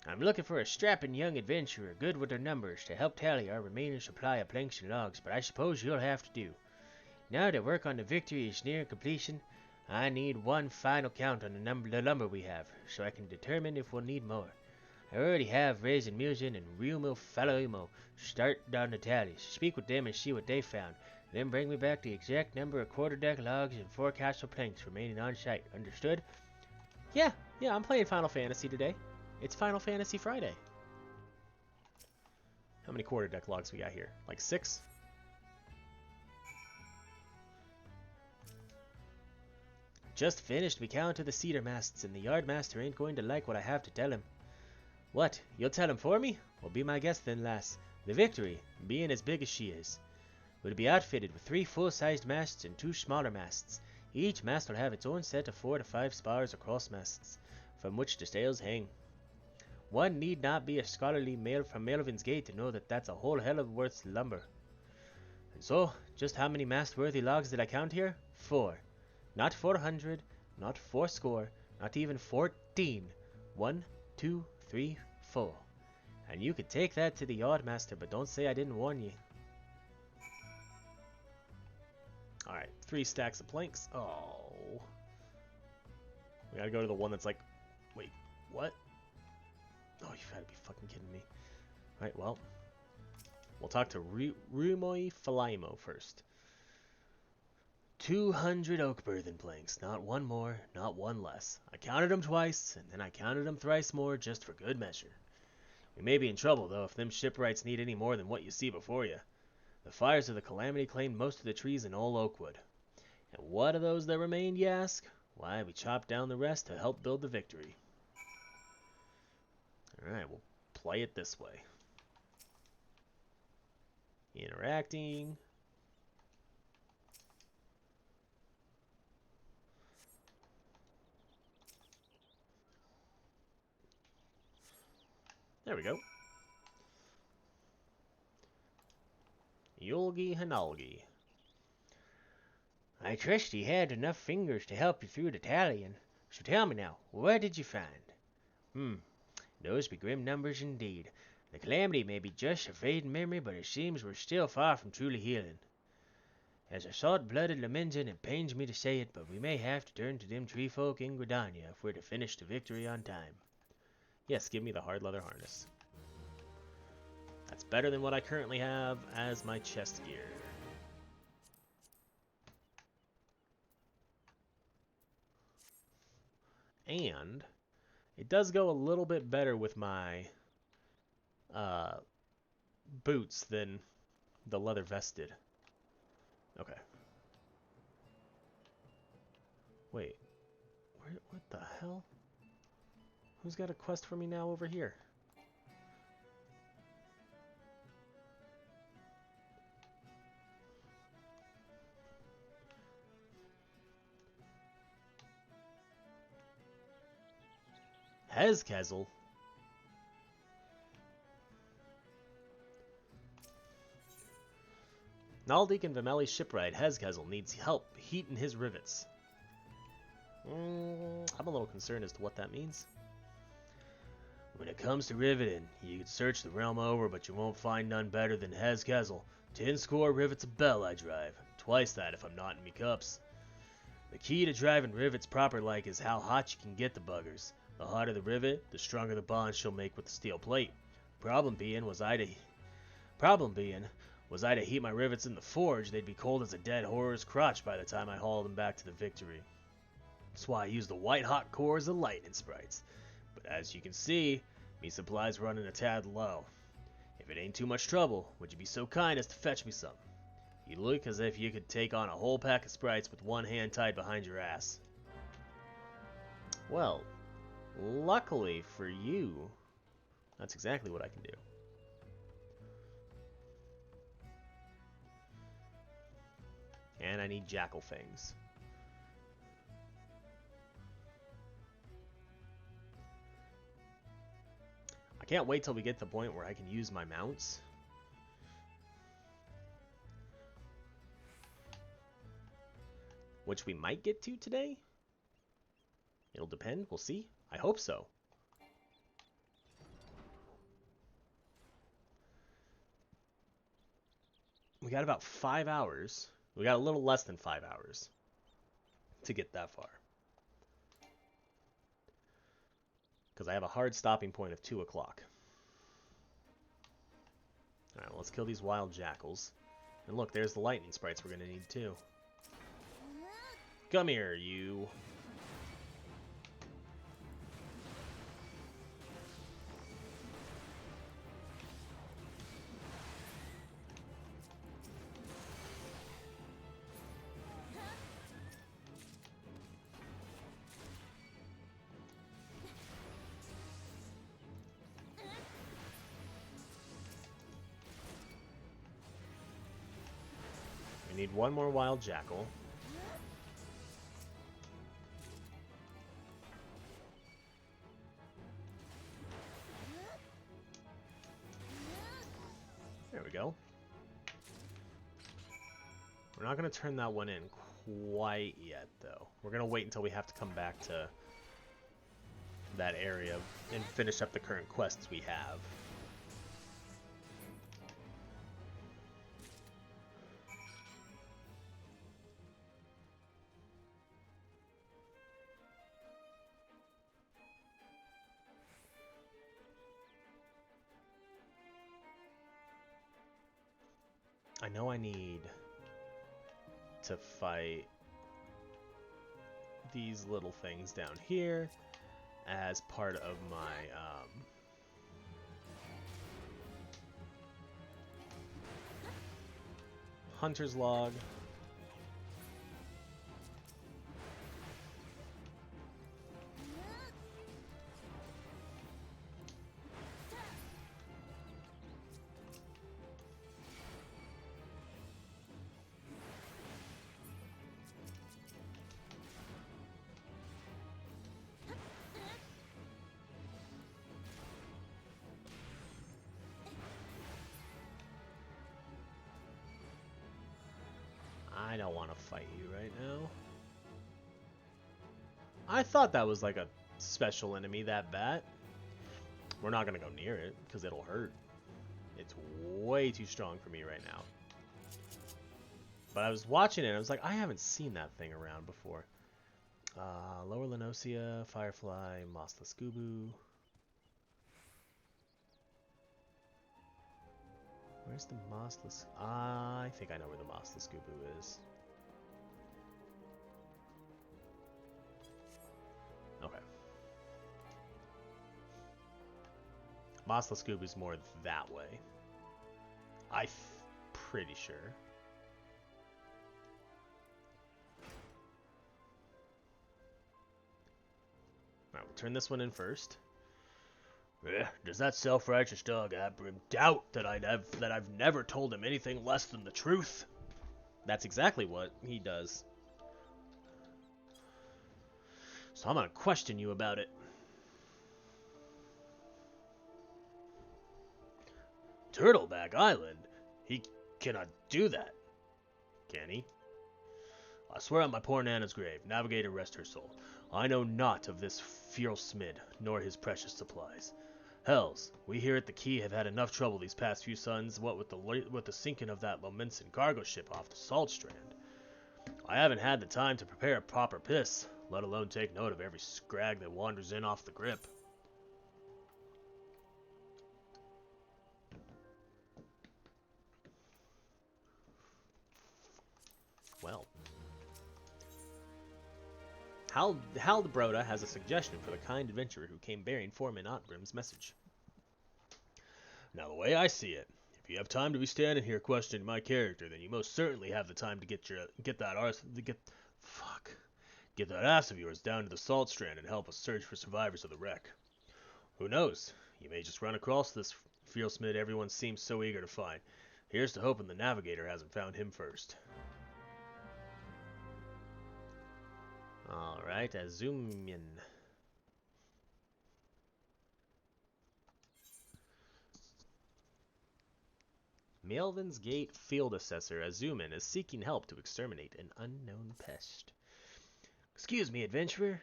I'm looking for a strapping young adventurer good with their numbers to help tally our remaining supply of planks and logs, but I suppose you'll have to do. Now that work on the Victory is near completion, I need one final count on the lumber we have, so I can determine if we'll need more. I already have Raisin Musin and Real Falloimo start down the tallies. Speak with them and see what they found. Then bring me back the exact number of quarterdeck logs and forecastle planks remaining on site. Understood? Yeah, I'm playing Final Fantasy today. It's Final Fantasy Friday. How many quarterdeck logs we got here? Like 6? Just finished. We counted the cedar masts, and the yardmaster ain't going to like what I have to tell him. What? You'll tell him for me? Well, be my guest then, lass. The Victory, being as big as she is, will be outfitted with 3 full-sized masts and 2 smaller masts. Each mast will have its own set of 4 to 5 spars or cross masts, from which the sails hang. One need not be a scholarly male from Melvin's Gate to know that that's a whole hell of worth lumber. And so, just how many mast-worthy logs did I count here? 4. Not 400, not fourscore, not even 14. 1, 2, 3, 4. And you could take that to the yard, master, but don't say I didn't warn you. Alright, 3 stacks of planks. Oh. We gotta go to the one that's like... Wait, what? Oh, you've gotta be fucking kidding me. Alright, well. We'll talk to Rumoi Falaimo first. 200 oak burthen planks. Not one more, not one less. I counted them twice, and then I counted them thrice more just for good measure. We may be in trouble, though, if them shipwrights need any more than what you see before you. The fires of the Calamity claimed most of the trees in all Oakwood. And what of those that remained, you ask? Why, we chopped down the rest to help build the victory. Alright, we'll play it this way. Interacting. There we go. Yulgi Hanalgi. I trust you had enough fingers to help you through the tallying. So tell me now, what did you find? Those be grim numbers indeed. The Calamity may be just a fading memory, but it seems we're still far from truly healing. As a salt-blooded Lemenzen, it pains me to say it, but we may have to turn to them tree folk in Gridania if we're to finish the victory on time. Yes, give me the hard leather harness. That's better than what I currently have as my chest gear. And it does go a little bit better with my boots than the leather vest did. Okay. Wait. What the hell? Who's got a quest for me now over here? Hezkezel? Naldik and Vimeli's shipwright Hezkezel needs help heating his rivets. I'm a little concerned as to what that means. When it comes to riveting, you can search the realm over, but you won't find none better than Hezkezel. 10 score rivets a bell I drive. Twice that if I'm not in me cups. The key to driving rivets proper like is how hot you can get the buggers. The hotter the rivet, the stronger the bond she'll make with the steel plate. Problem being, was I to heat my rivets in the forge, they'd be cold as a dead horror's crotch by the time I hauled them back to the victory. That's why I use the white-hot cores of lightning sprites. But as you can see, me supplies running a tad low. If it ain't too much trouble, would you be so kind as to fetch me some? You look as if you could take on a whole pack of sprites with one hand tied behind your ass. Well, luckily for you, that's exactly what I can do. And I need jackal fangs. I can't wait till we get to the point where I can use my mounts. Which we might get to today. It'll depend. We'll see. I hope so. We got about 5 hours. We got a little less than 5 hours to get that far. Because I have a hard stopping point of 2 o'clock. Alright, well, let's kill these wild jackals. And look, there's the lightning sprites we're going to need too. Come here, you. We need one more wild jackal. There we go. We're not going to turn that one in quite yet, though. We're going to wait until we have to come back to that area and finish up the current quests we have. I know I need to fight these little things down here as part of my hunter's log. I don't want to fight you right now. I thought that was like a special enemy, that bat. We're not going to go near it because it'll hurt. It's way too strong for me right now. But I was watching it and I was like, I haven't seen that thing around before. Lower Lenosia, Firefly, Mosla Scoobu. Where's the Moslas? I think I know where the Mosla Scoobu is. Okay. Mosla Scoobu's more that way. I'm pretty sure. Alright, we'll turn this one in first. Does that self-righteous dog Abram doubt that I've never told him anything less than the truth? That's exactly what he does. So I'm gonna question you about it. Turtleback Island? He cannot do that. Can he? I swear on my poor Nana's grave, Navigator rest her soul, I know not of this feral smid, nor his precious supplies. Hells, we here at the Key have had enough trouble these past few suns, what with the sinking of that Lominson cargo ship off the Salt Strand. I haven't had the time to prepare a proper piss, let alone take note of every scrag that wanders in off the grip. Well. Haldebroda has a suggestion for the kind adventurer who came bearing Foreman Otgrim's message. Now, the way I see it, if you have time to be standing here questioning my character, then you most certainly have the time to get that ass of yours down to the Salt Strand and help us search for survivors of the wreck. Who knows? You may just run across this feral smid everyone seems so eager to find. Here's to hoping the Navigator hasn't found him first. Alright, Azumian. Melvin's Gate Field Assessor Azumin is seeking help to exterminate an unknown pest. Excuse me, adventurer.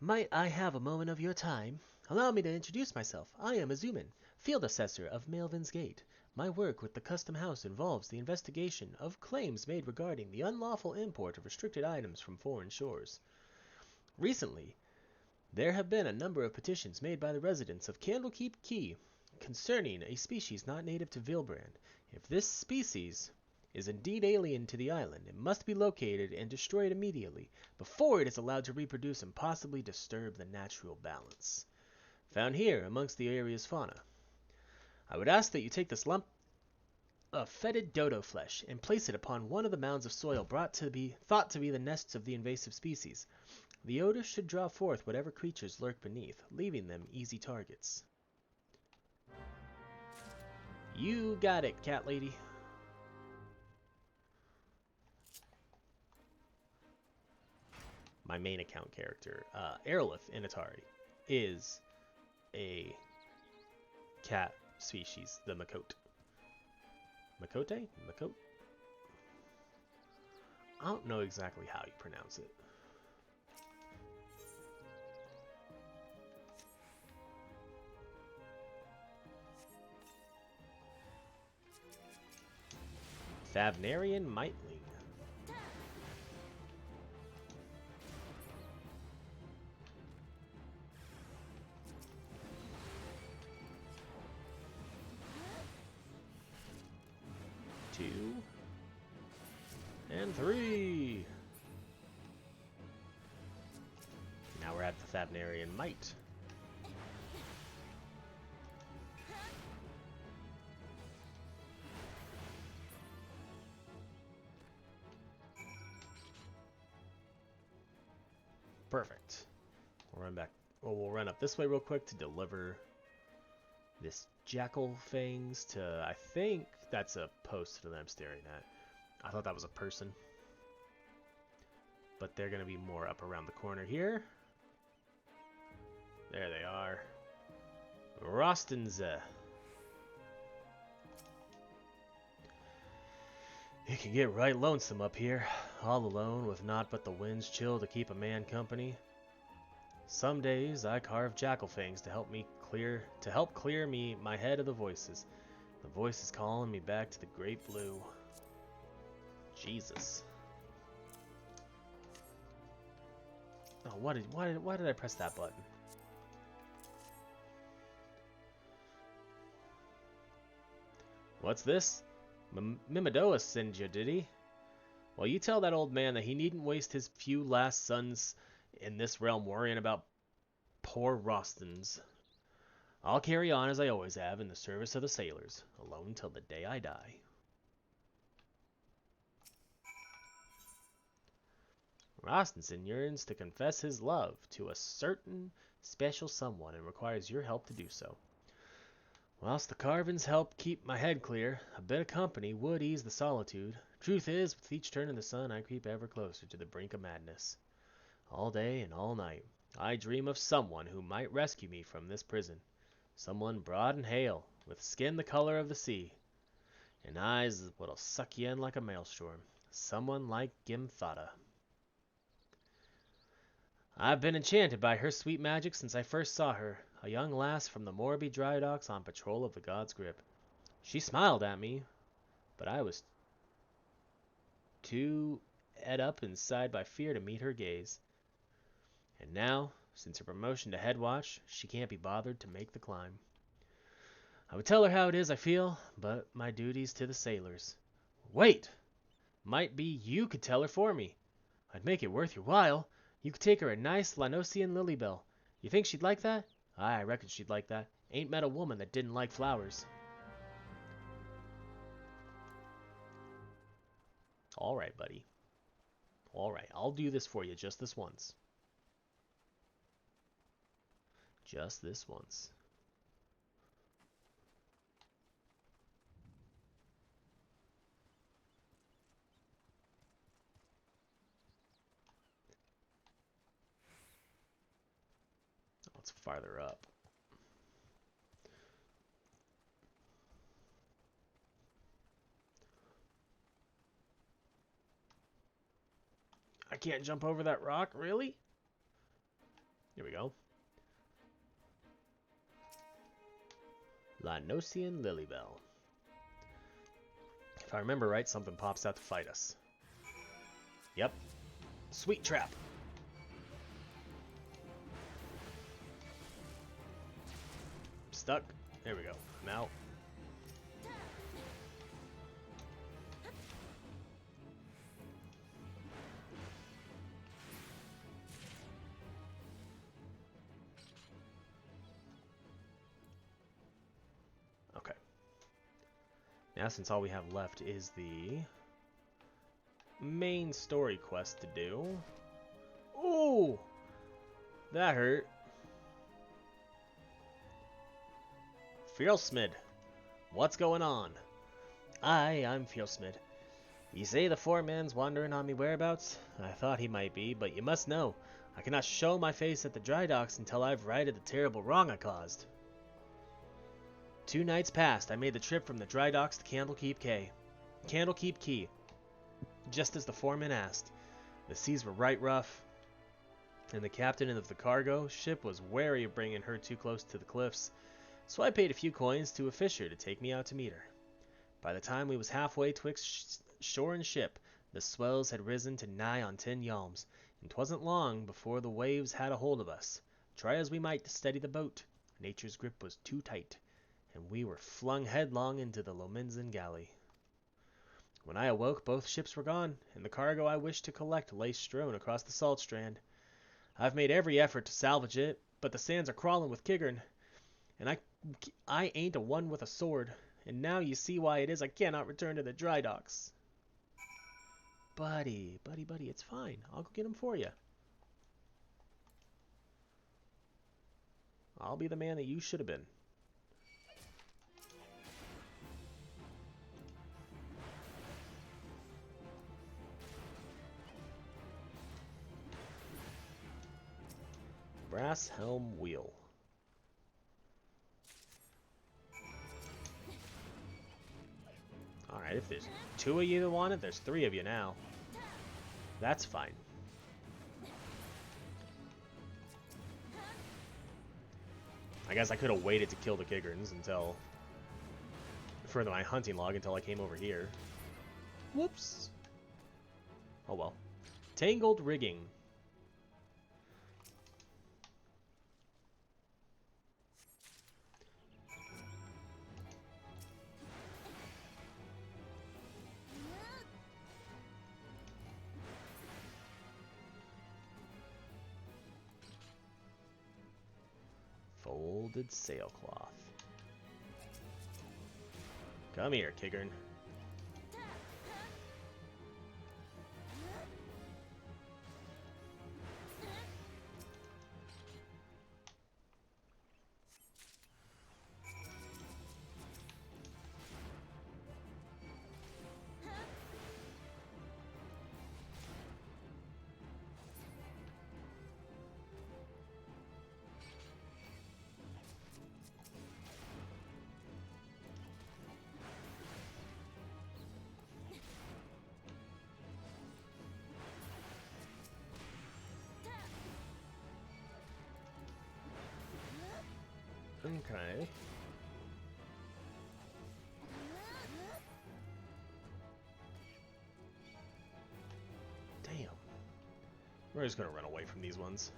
Might I have a moment of your time? Allow me to introduce myself. I am Azumin, Field Assessor of Melvin's Gate. My work with the Custom House involves the investigation of claims made regarding the unlawful import of restricted items from foreign shores. Recently, there have been a number of petitions made by the residents of Candlekeep Key concerning a species not native to Vilbrand. If this species is indeed alien to the island, it must be located and destroyed immediately before it is allowed to reproduce and possibly disturb the natural balance found here amongst the area's fauna. I would ask that you take this lump of fetid dodo flesh and place it upon one of the mounds of soil thought to be the nests of the invasive species. The odor should draw forth whatever creatures lurk beneath, leaving them easy targets. You got it, cat lady. My main account character, Aerolith Initari, is a cat species, the Makote. Makote? Makote? I don't know exactly how you pronounce it. Thavnarian Mightling. Two. And three. Now we're at the Thavnarian Might. Perfect. We'll run back. Well, we'll run up this way real quick to deliver this Jackal Fangs to, I think that's a post that I'm staring at. I thought that was a person. But they're going to be more up around the corner here. There they are. Rostenze. It can get right lonesome up here, all alone with naught but the wind's chill to keep a man company. Some days I carve jackal fangs to help clear me my head of the voices. The voices calling me back to the great blue. Jesus. Oh, why did I press that button? What's this? Mimidoa sent you, did he? Well, you tell that old man that he needn't waste his few last sons in this realm worrying about poor Rostons. I'll carry on as I always have in the service of the sailors, alone till the day I die. Rostenson yearns to confess his love to a certain special someone and requires your help to do so. Whilst the carvings help keep my head clear, a bit of company would ease the solitude. Truth is, with each turn of the sun, I creep ever closer to the brink of madness. All day and all night, I dream of someone who might rescue me from this prison. Someone broad and hale, with skin the color of the sea, and eyes what'll suck you in like a maelstrom. Someone like Gimthada. I've been enchanted by her sweet magic since I first saw her, a young lass from the Morrighan dry docks on patrol of the God's Grip. She smiled at me, but I was too ed up inside by fear to meet her gaze. And now, since her promotion to head watch, she can't be bothered to make the climb. I would tell her how it is I feel, but my duty's to the sailors. Wait! Might be you could tell her for me. I'd make it worth your while. You could take her a nice Lanosian Lilybell. You think she'd like that? Aye, I reckon she'd like that. Ain't met a woman that didn't like flowers. Alright, buddy. Alright, I'll do this for you just this once. Just this once. It's farther up. I can't jump over that rock, really? Here we go. Lanosian Lilybell. If I remember right, something pops out to fight us. Yep. Sweet trap. Stuck. There we go. I'm out. Okay. Now, since all we have left is the main story quest to do. Ooh! That hurt. Fjelsmid, what's going on? Aye, I'm Fjelsmid. Ye say the foreman's wandering on me whereabouts? I thought he might be, but you must know, I cannot show my face at the dry docks until I've righted the terrible wrong I caused. 2 nights past, I made the trip from the dry docks to Candlekeep Quay. just as the foreman asked. The seas were right rough, and the captain of the cargo ship was wary of bringing her too close to the cliffs, so I paid a few coins to a fisher to take me out to meet her. By the time we was halfway twixt shore and ship, the swells had risen to nigh on 10 yalms, and 'twasn't long before the waves had a hold of us. Try as we might to steady the boat, nature's grip was too tight, and we were flung headlong into the Lominsan galley. When I awoke, both ships were gone, and the cargo I wished to collect lay strewn across the salt strand. I've made every effort to salvage it, but the sands are crawling with kiggern, and I ain't a one with a sword, and now you see why it is I cannot return to the dry docks. Buddy, it's fine. I'll go get him for you. I'll be the man that you should have been. Brass helm wheel. Alright, if there's 2 of you that want it, there's 3 of you now. That's fine. I guess I could have waited to kill the kiggerns until further my hunting log until I came over here. Whoops. Oh well. Tangled rigging. Folded sailcloth. Come here, kiggern. Okay. Damn. We're just gonna run away from these ones.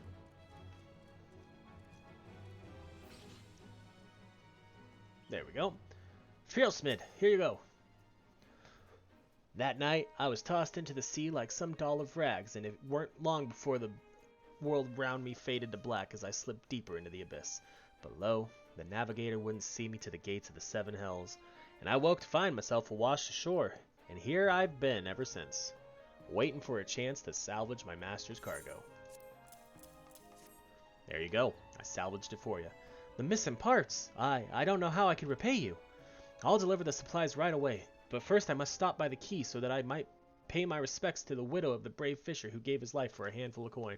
There we go. Trailsmith, here you go. That night, I was tossed into the sea like some doll of rags, and it weren't long before the world round me faded to black as I slipped deeper into the abyss. Below, the navigator wouldn't see me to the gates of the 7 hells, and I woke to find myself washed ashore, and here I've been ever since, waiting for a chance to salvage my master's cargo. There you go. I salvaged it for you. The missing parts! I don't know how I can repay you. I'll deliver the supplies right away, but first I must stop by the quay so that I might pay my respects to the widow of the brave fisher who gave his life for a handful of coin.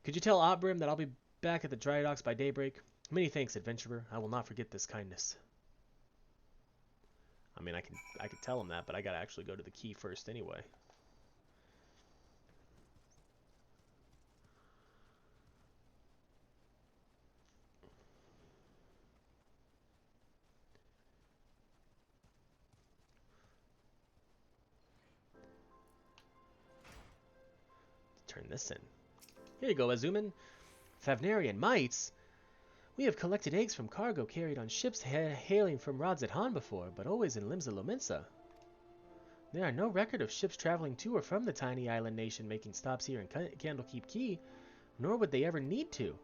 Could you tell Otbrim that I'll be back at the dry docks by daybreak? Many thanks, adventurer. I will not forget this kindness. I mean, I could tell him that, but I gotta actually go to the quay first anyway. Turn this in. Here you go, Azuman. Favnarian mites? We have collected eggs from cargo carried on ships hailing from Rods at Han before, but always in Limsa Lominsa. There are no record of ships traveling to or from the tiny island nation making stops here in Candlekeep Key, nor would they ever need to,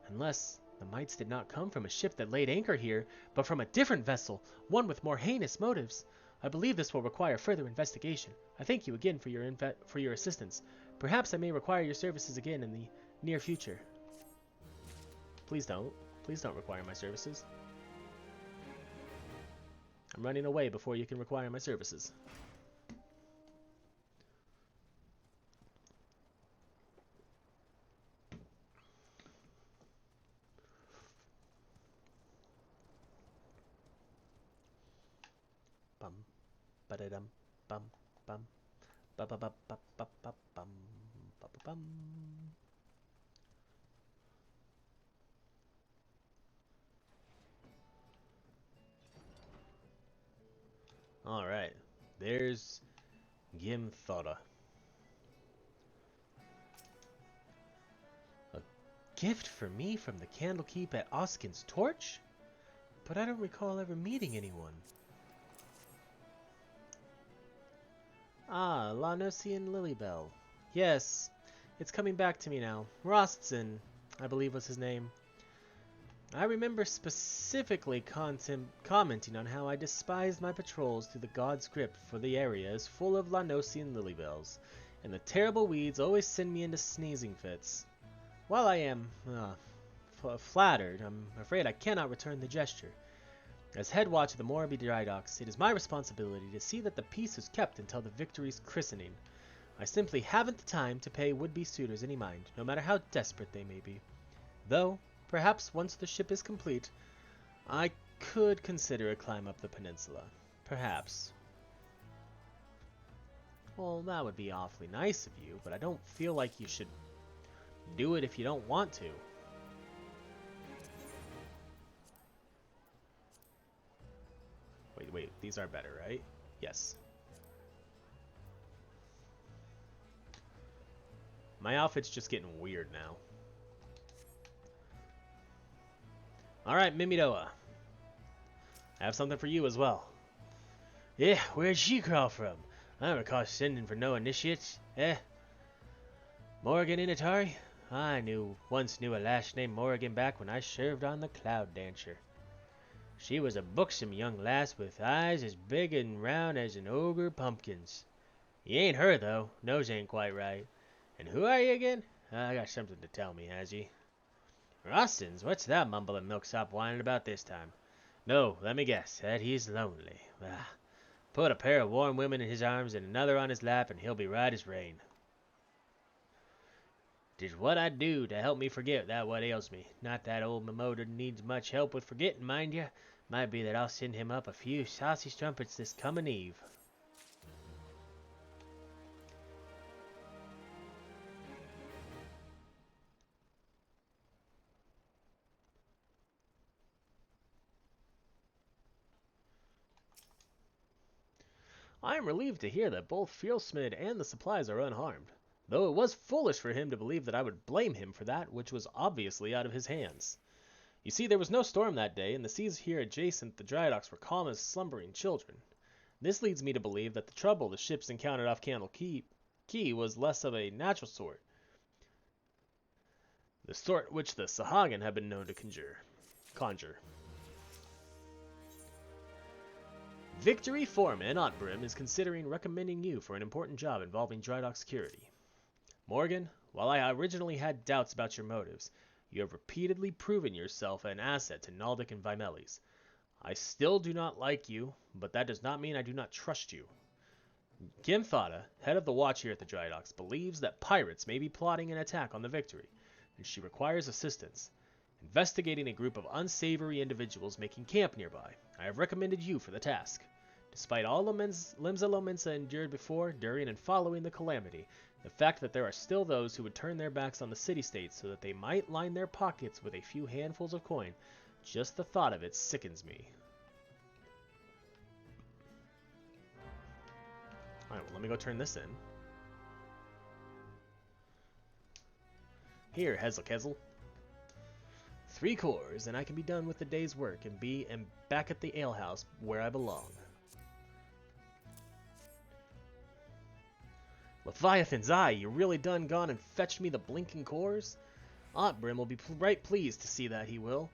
unless the mites did not come from a ship that laid anchor here, but from a different vessel, one with more heinous motives. I believe this will require further investigation. I thank you again for your assistance. Perhaps I may require your services again in the near future. Please don't. Please don't require my services. I'm running away before you can require my services. Bum, ba-da-dum, bum, bum. Ba ba ba ba ba ba bum ba ba bum. All right, there's Gimthota. A gift for me from the Candlekeep at Oskin's Torch? But I don't recall ever meeting anyone. Ah, Lanosian Lilybell. Yes, it's coming back to me now. Rostson, I believe was his name. I remember specifically commenting on how I despised my patrols through the God's Grip, for the area is full of Lanosian lilybells, and the terrible weeds always send me into sneezing fits. While I am flattered, I'm afraid I cannot return the gesture. As head watch of the Morrighan dry docks, it is my responsibility to see that the peace is kept until the Victory's christening. I simply haven't the time to pay would-be suitors any mind, no matter how desperate they may be. Though, perhaps once the ship is complete, I could consider a climb up the peninsula. Perhaps. Well, that would be awfully nice of you, but I don't feel like you should do it if you don't want to. Wait, these are better, right? Yes. My outfit's just getting weird now. Alright, Mimidoa. I have something for you as well. Yeah, where'd she crawl from? I don't recall sending for no initiates. Morrighan Initari? Once knew a lass named Morrighan back when I served on the Cloud Dancer. She was a buxom young lass with eyes as big and round as an ogre pumpkin's. You ain't her, though. Nose ain't quite right. And who are you again? I got something to tell me, has he? Rostons? What's that mumbling milksop whining about this time? No, let me guess. That he's lonely. Put a pair of warm women in his arms and another on his lap, and he'll be right as rain. 'Tis what I do to help me forget that what ails me. Not that old Mimoda needs much help with forgetting, mind ya. Might be that I'll send him up a few saucy strumpets this coming eve. I am relieved to hear that both Fielsmid and the supplies are unharmed, though it was foolish for him to believe that I would blame him for that which was obviously out of his hands. You see, there was no storm that day, and the seas here adjacent the dry docks were calm as slumbering children. This leads me to believe that the trouble the ships encountered off Key was less of a natural sort, the sort which the Sahagan have been known to conjure. Victory Foreman Otbrim is considering recommending you for an important job involving dry dock security. Morrighan, while I originally had doubts about your motives, you have repeatedly proven yourself an asset to Naldic and Vimelis. I still do not like you, but that does not mean I do not trust you. Gimthada, head of the watch here at the dry docks, believes that pirates may be plotting an attack on the Victory, and she requires assistance. Investigating a group of unsavory individuals making camp nearby, I have recommended you for the task. Despite all Limsa Lominsa endured before, during, and following the calamity, the fact that there are still those who would turn their backs on the city-states so that they might line their pockets with a few handfuls of coin, just the thought of it sickens me. Alright, well, let me go turn this in. Here, Hezlekezel. 3 cores, and I can be done with the day's work and back at the alehouse where I belong. Leviathan's eye, you really done gone and fetched me the blinking cores? Otbrim will be right pleased to see that, he will.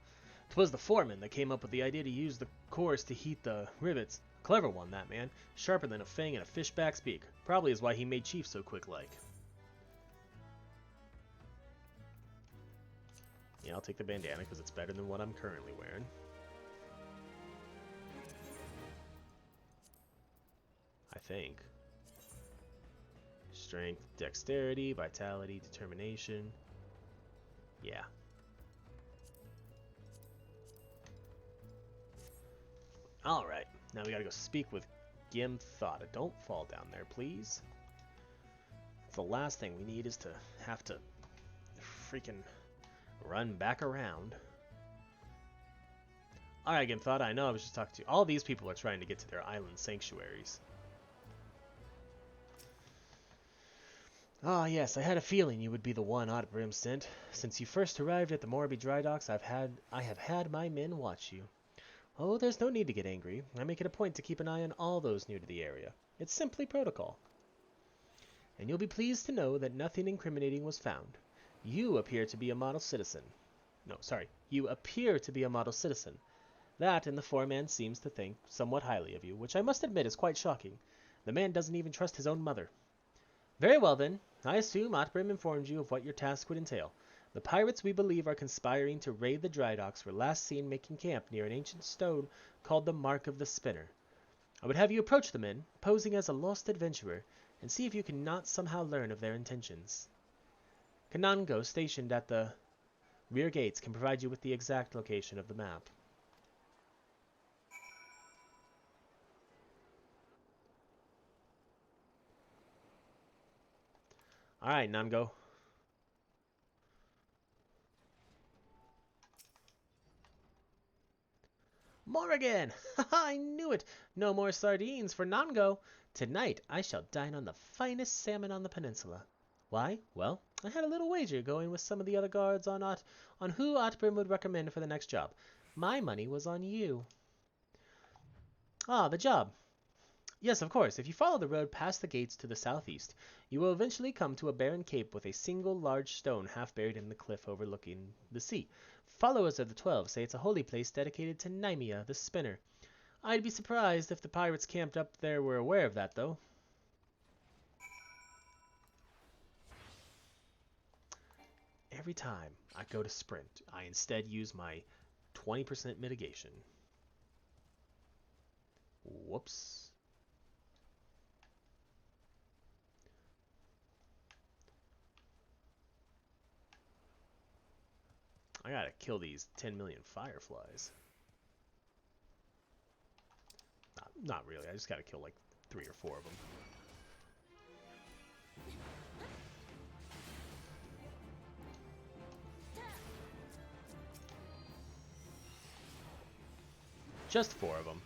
'Twas the foreman that came up with the idea to use the cores to heat the rivets. Clever one, that man. Sharper than a fang and a fishback's beak. Probably is why he made Chief so quick-like. Yeah, I'll take the bandana because it's better than what I'm currently wearing. I think. Strength, dexterity, vitality, determination. Yeah. Alright, now we gotta go speak with Gimthada. Don't fall down there, please. The last thing we need is to have to freaking run back around. Alright, Gimthought, I know I was just talking to you. All these people are trying to get to their island sanctuaries. Ah, yes, I had a feeling you would be the one Otbrim sent. Since you first arrived at the Morrighan dry docks, I have had my men watch you. Oh, there's no need to get angry. I make it a point to keep an eye on all those new to the area. It's simply protocol. And you'll be pleased to know that nothing incriminating was found. You appear to be a model citizen. No, sorry. You appear to be a model citizen. That and the foreman seems to think somewhat highly of you, which I must admit is quite shocking. The man doesn't even trust his own mother. Very well, then. I assume Otbrim informed you of what your task would entail. The pirates we believe are conspiring to raid the dry docks were last seen making camp near an ancient stone called the Mark of the Spinner. I would have you approach the men, posing as a lost adventurer, and see if you cannot somehow learn of their intentions. Kanango, stationed at the rear gates, can provide you with the exact location of the map. Alright, Nango. Morrighan! I knew it! No more sardines for Nango! Tonight I shall dine on the finest salmon on the peninsula. Why? Well, I had a little wager going with some of the other guards on who Otbrim would recommend for the next job. My money was on you. Ah, the job. Yes, of course. If you follow the road past the gates to the southeast, you will eventually come to a barren cape with a single large stone half buried in the cliff overlooking the sea. Followers of the 12 say it's a holy place dedicated to Nymea, the spinner. I'd be surprised if the pirates camped up there were aware of that, though. Every time I go to sprint, I instead use my 20% mitigation. Whoops. I gotta kill these 10 million fireflies. Not really, I just gotta kill like 3 or 4 of them. Just 4 of them.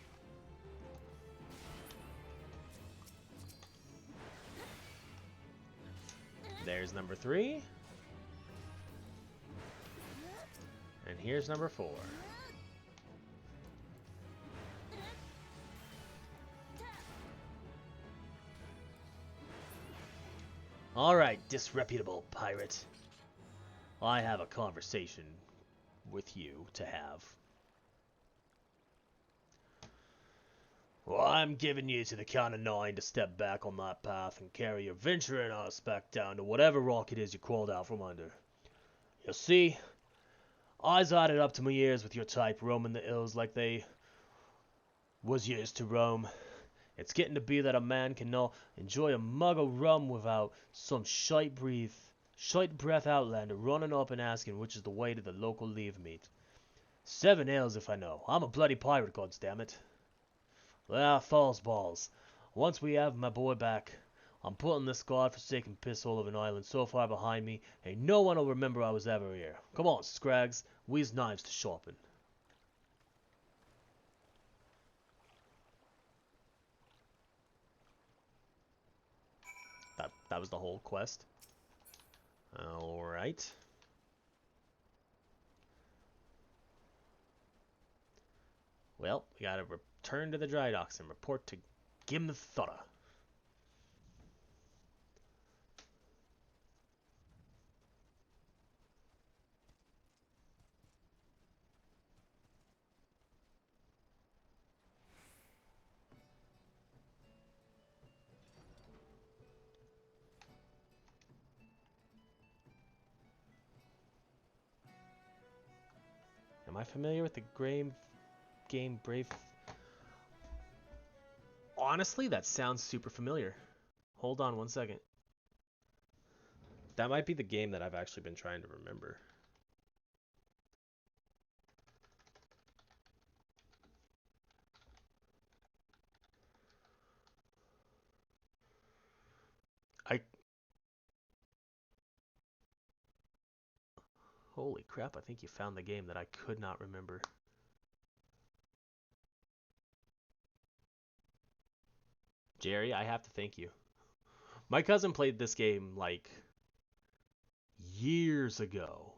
There's number 3. And here's number 4. Alright, disreputable pirate. I have a conversation with you to have. Well, I'm giving you to the count of 9 to step back on that path and carry your venturing ass back down to whatever rock it is you crawled out from under. You see, I's had it up to my ears with your type roaming the hills like they was used to roam. It's getting to be that a man cannot enjoy a mug of rum without some shite breath outlander running up and asking which is the way to the local leave meet. 7 ales if I know. I'm a bloody pirate, goddammit. Ah, false balls. Once we have my boy back, I'm putting this godforsaken pisshole of an island so far behind me, ain't no one'll remember I was ever here. Come on, Scrags, we's knives to sharpen. That was the whole quest. Alright. Well, we gotta return to the dry docks and report to Gimthought. Am I familiar with the game Brave? Honestly, that sounds super familiar. Hold on one second. That might be the game that I've actually been trying to remember. I Holy crap, I think you found the game that I could not remember. Jerry, I have to thank you. My cousin played this game like years ago.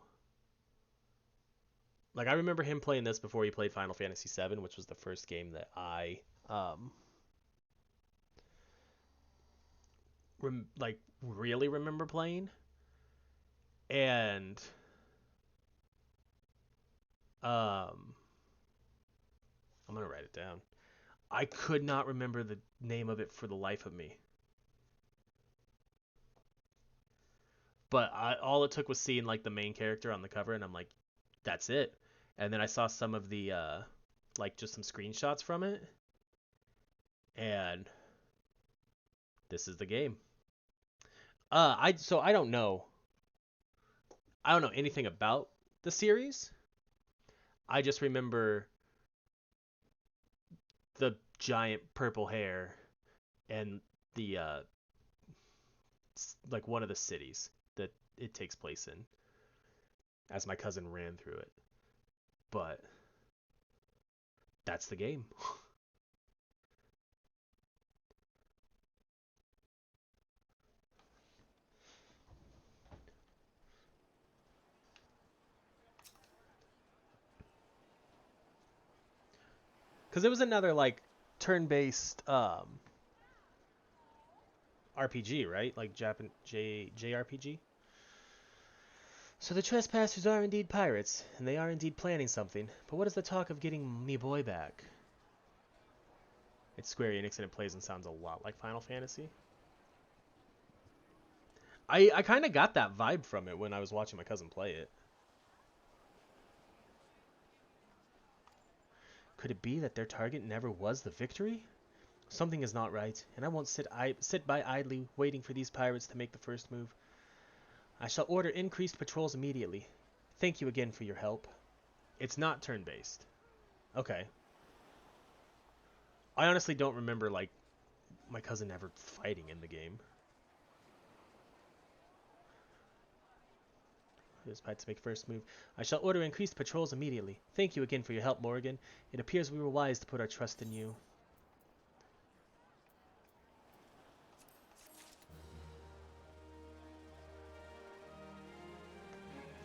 Like I remember him playing this before he played Final Fantasy VII, which was the first game that I like really remember playing. And um I'm gonna write it down. I could not remember the name of it for the life of me. But all it took was seeing like the main character on the cover, and I'm like, that's it. And then I saw some of the like just some screenshots from it, and this is the game. I don't know. I don't know anything about the series. I just remember the giant purple hair and the like one of the cities that it takes place in as my cousin ran through it. But that's the game. Because it was another like turn-based RPG, right? Like Japan JRPG. So the trespassers are indeed pirates, and they are indeed planning something. But what is the talk of getting me boy back? It's Square Enix and it plays and sounds a lot like Final Fantasy. I kind of got that vibe from it when I was watching my cousin play it. Could it be that their target never was the victory? Something is not right, and I won't sit by idly waiting for these pirates to make the first move. I shall order increased patrols immediately. Thank you again for your help. It's not turn-based. Okay. I honestly don't remember, like, my cousin ever fighting in the game. This fight to make first move. I shall order increased patrols immediately. Thank you again for your help, Morrighan. It appears we were wise to put our trust in you.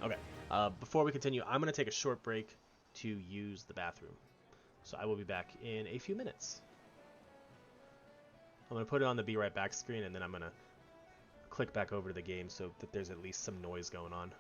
Okay. Before we continue, I'm going to take a short break to use the bathroom. So I will be back in a few minutes. I'm going to put it on the be right back screen, and then I'm going to click back over to the game so that there's at least some noise going on.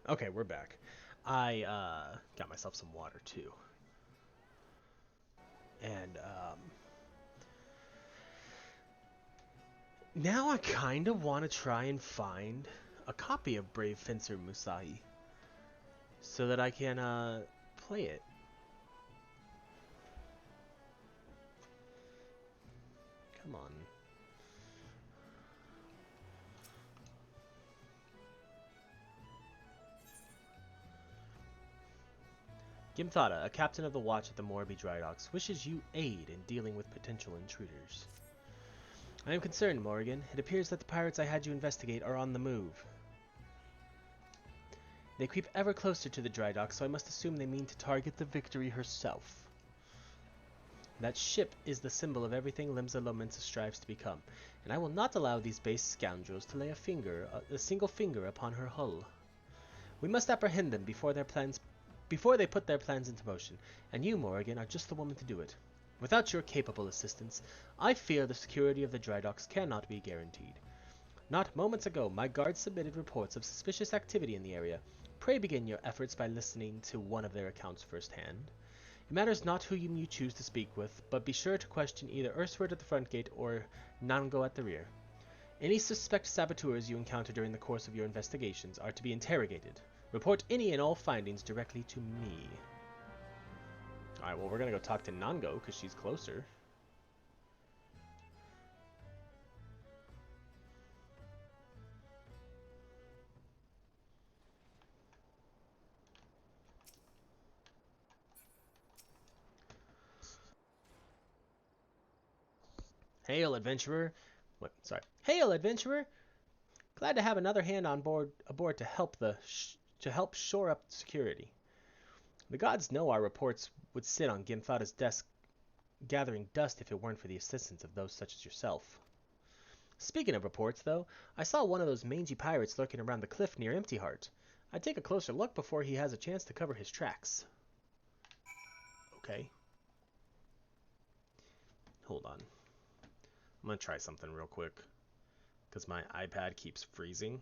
Okay, we're back. I got myself some water too. And now I kind of want to try and find a copy of Brave Fencer Musahi so that I can play it. Come on. Gimthada, a captain of the watch at the Morbi Dry Docks, wishes you aid in dealing with potential intruders. I am concerned, Morrighan. It appears that the pirates I had you investigate are on the move. They creep ever closer to the dry dock, so I must assume they mean to target the Victory herself. That ship is the symbol of everything Limsa Lominsa strives to become, and I will not allow these base scoundrels to lay a single finger upon her hull. We must apprehend them before they put their plans into motion, and you, Morrighan, are just the woman to do it. Without your capable assistance, I fear the security of the dry docks cannot be guaranteed. Not moments ago, my guards submitted reports of suspicious activity in the area. Pray begin your efforts by listening to one of their accounts firsthand. It matters not whom you choose to speak with, but be sure to question either Ursward at the front gate or Nango at the rear. Any suspect saboteurs you encounter during the course of your investigations are to be interrogated. Report any and all findings directly to me. Alright, well, we're gonna go talk to Nango, because she's closer. Hail, adventurer! What? Sorry. Hail, adventurer! Glad to have another hand on board aboard to help shore up security. The gods know our reports would sit on Gimthada's desk gathering dust if it weren't for the assistance of those such as yourself. Speaking of reports, though, I saw one of those mangy pirates lurking around the cliff near Empty Heart. I'd take a closer look before he has a chance to cover his tracks. Okay. Hold on. I'm gonna try something real quick, because my iPad keeps freezing.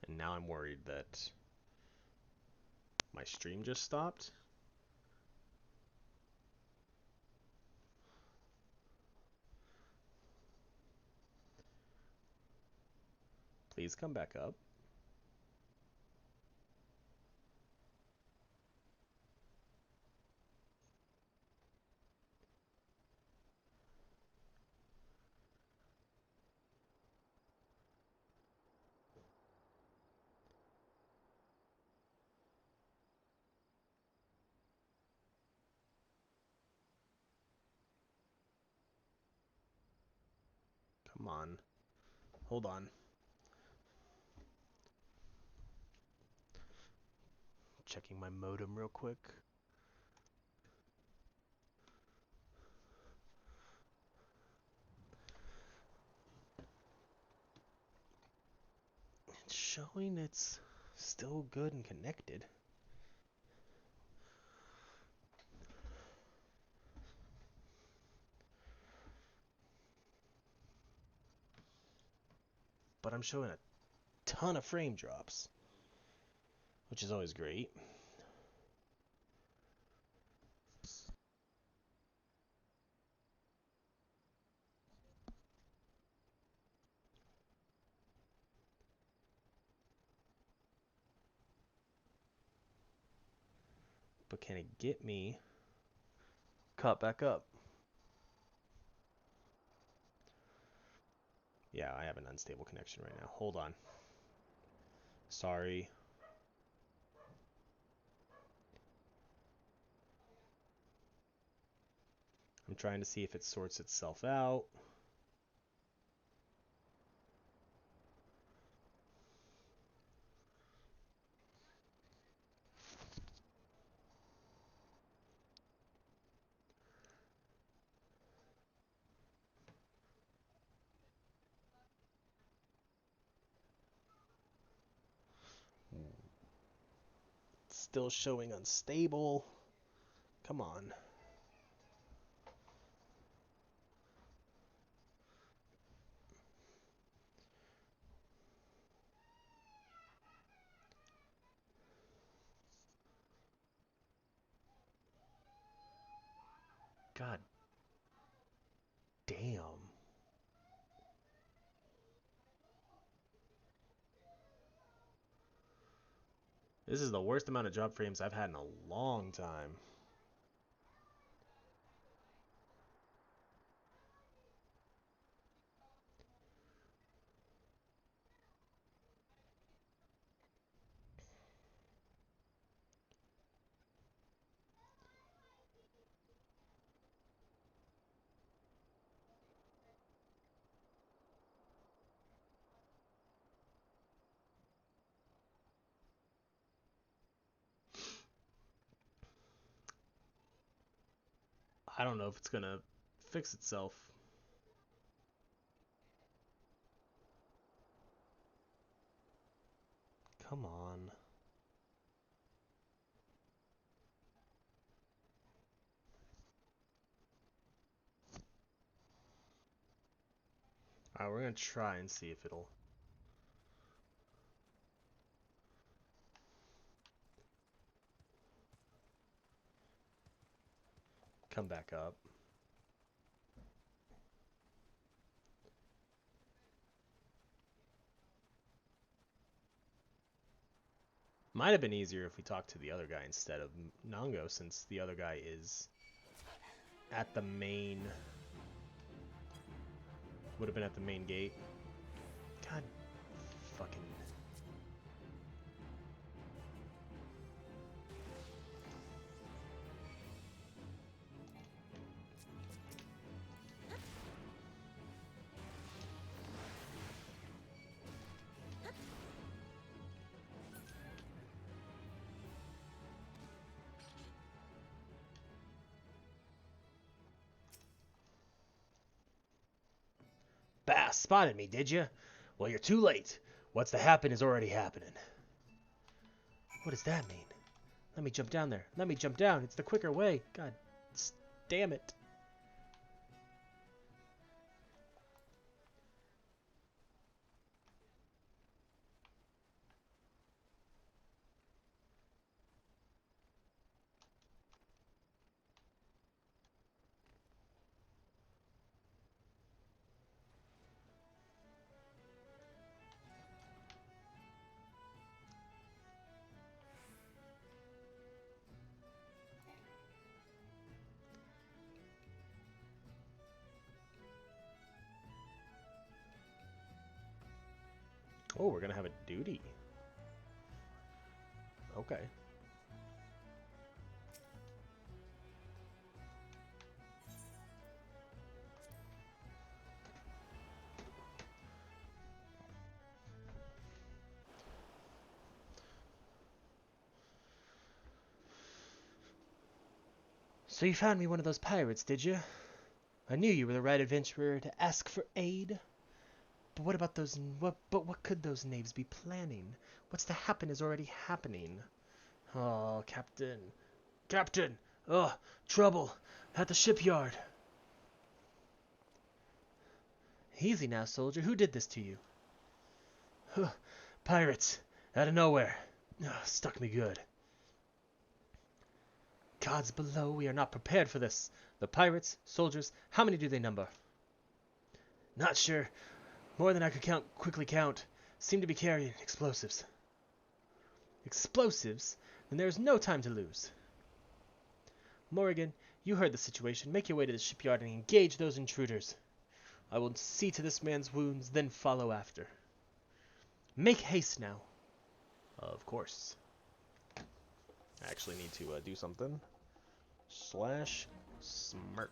And now I'm worried that my stream just stopped. Please come back up. Come on. Hold on. Checking my modem real quick. It's showing it's still good and connected. But I'm showing a ton of frame drops, which is always great. But can it get me caught back up? Yeah, I have an unstable connection right now. Hold on. Sorry. I'm trying to see if it sorts itself out. still showing unstable. Come on. God damn. This is the worst amount of job frames I've had in a long time. I don't know if it's gonna fix itself. Come on. Alright, we're gonna try and see if it'll... come back up. Might have been easier if we talked to the other guy instead of Nango, since the other guy is at the main... would have been at the main gate. God fucking... Bah, spotted me, did you? Well, you're too late. What's to happen is already happening. What does that mean? Let me jump down there. Let me jump down. It's the quicker way. God damn it. Oh, we're gonna have a duty. Okay. So you found me one of those pirates, did you? I knew you were the right adventurer to ask for aid. But what about those... What could those knaves be planning? What's to happen is already happening. Oh, Captain. Captain! Oh, trouble. At the shipyard. Easy now, soldier. Who did this to you? Pirates. Out of nowhere. Stuck me good. Gods below, we are not prepared for this. The pirates, soldiers, how many do they number? Not sure. More than I could quickly count. Seem to be carrying explosives. Explosives? Then there is no time to lose. Morrighan, you heard the situation. Make your way to the shipyard and engage those intruders. I will see to this man's wounds, then follow after. Make haste now. Of course. I actually need to do something. /smirk.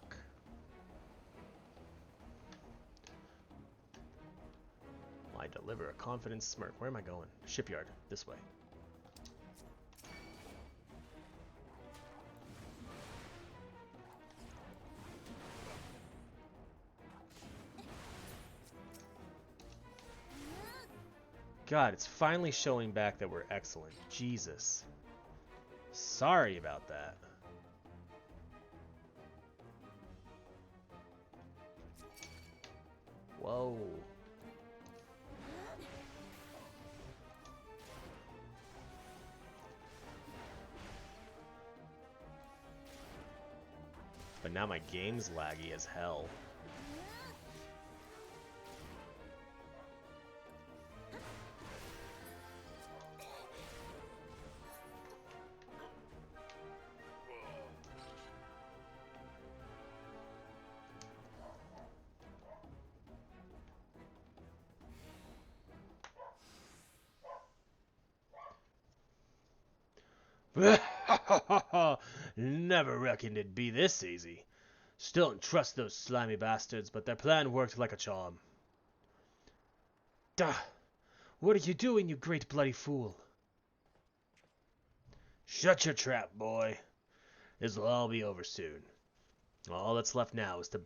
I deliver a confident smirk. Where am I going? Shipyard. This way. God, it's finally showing back that we're excellent. Jesus. Sorry about that. Whoa. But now my game's laggy as hell. Never reckoned it'd be this easy. Still don't trust those slimy bastards, but their plan worked like a charm. Duh! What are you doing, you great bloody fool? Shut your trap, boy. This'll all be over soon. All that's left now is to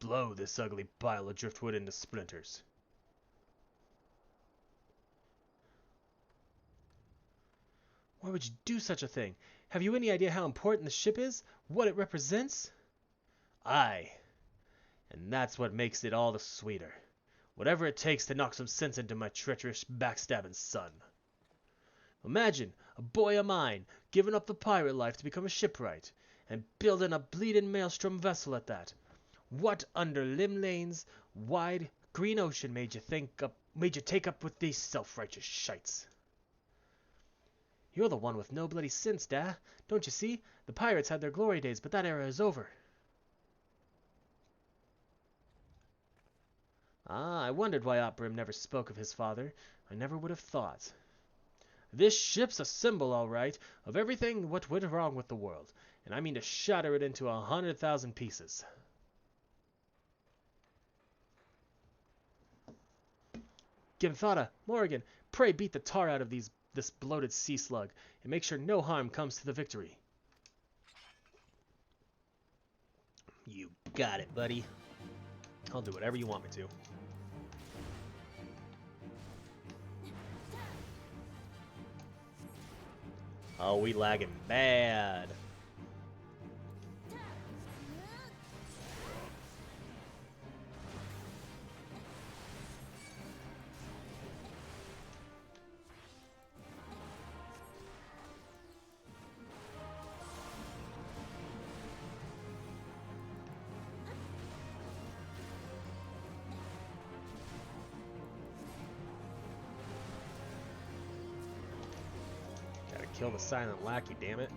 blow this ugly pile of driftwood into splinters. Why would you do such a thing? Have you any idea how important the ship is? What it represents? Aye. And that's what makes it all the sweeter. Whatever it takes to knock some sense into my treacherous, backstabbing son. Imagine a boy of mine giving up the pirate life to become a shipwright, and building a bleeding maelstrom vessel at that. What under Limlane's wide green ocean made you take up with these self-righteous shites? You're the one with no bloody sense, Dad. Don't you see? The pirates had their glory days, but that era is over. Ah, I wondered why Opbrim never spoke of his father. I never would have thought. This ship's a symbol, all right, of everything what went wrong with the world, and I mean to shatter it into 100,000 pieces. Ginthara, Morrighan, pray beat the tar out of this bloated sea slug, and make sure no harm comes to the Victory. You got it, buddy. I'll do whatever you want me to. Oh, we lagging bad. Kill the silent lackey, damn it.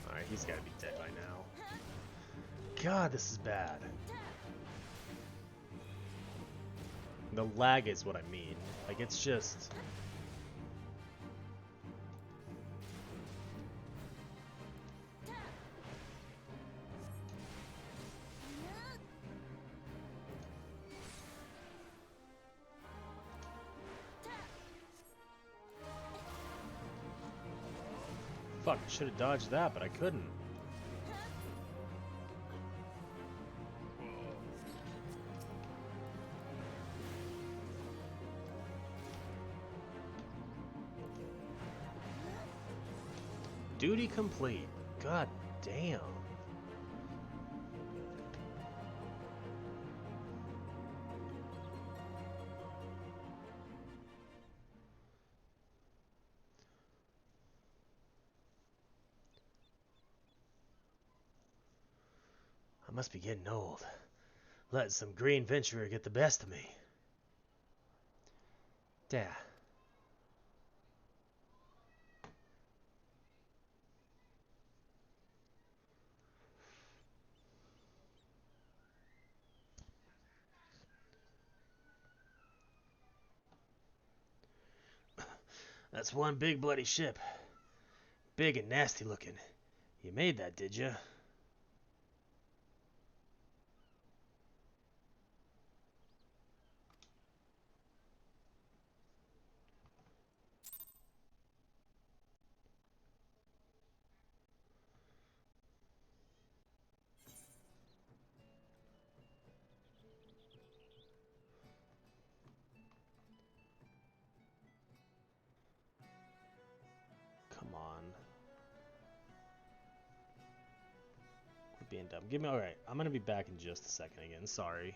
Alright, he's gotta be dead by now. God, this is bad. The lag is what I mean. Like, it's just... Fuck, I should have dodged that, but I couldn't. Duty complete. God damn. I must be getting old. Letting some green venturer get the best of me. Dad. That's one big bloody ship. Big and nasty looking. You made that, did you? being dumb. Give me. All right, I'm gonna be back in just a second again. Sorry.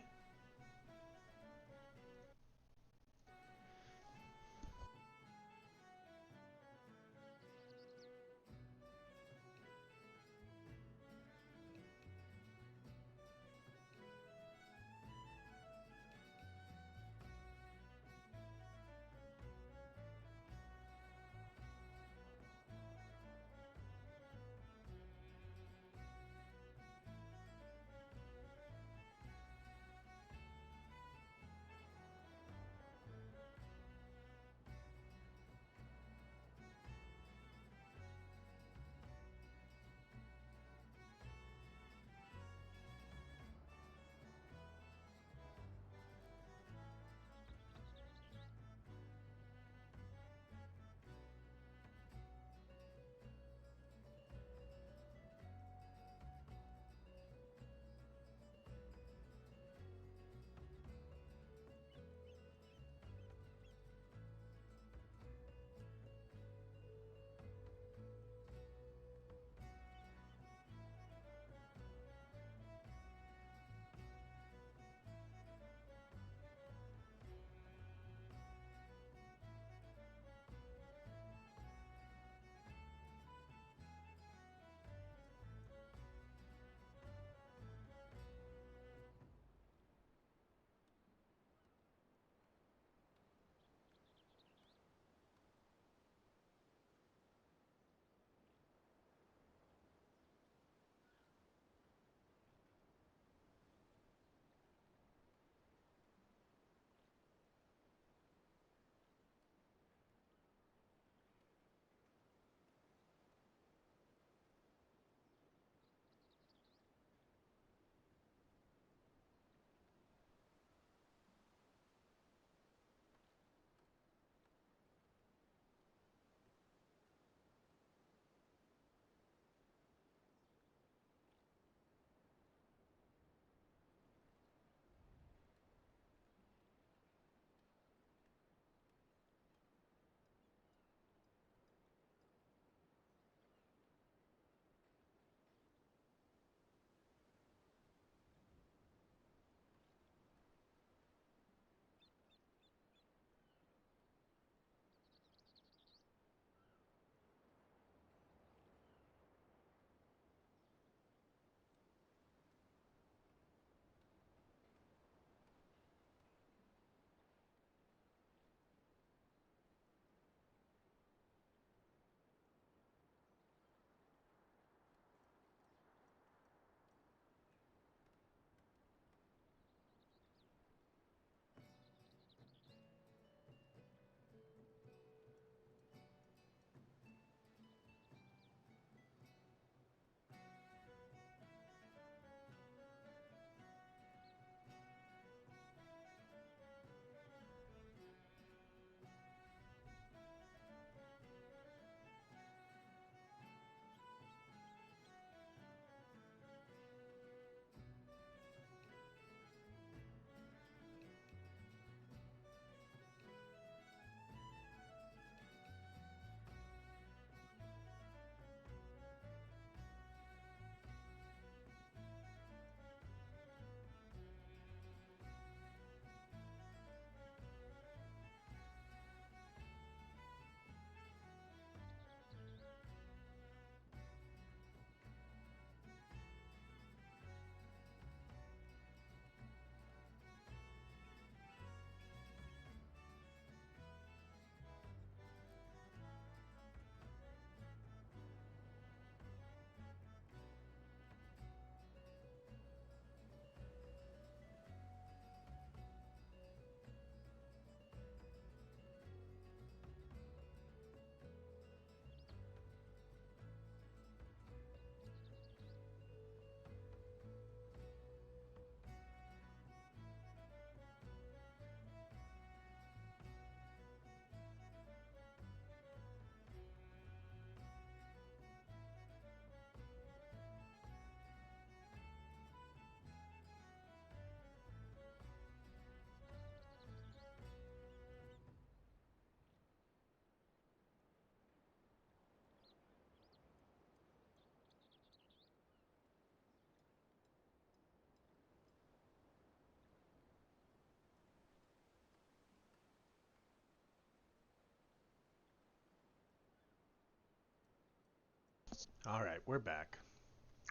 Alright, we're back.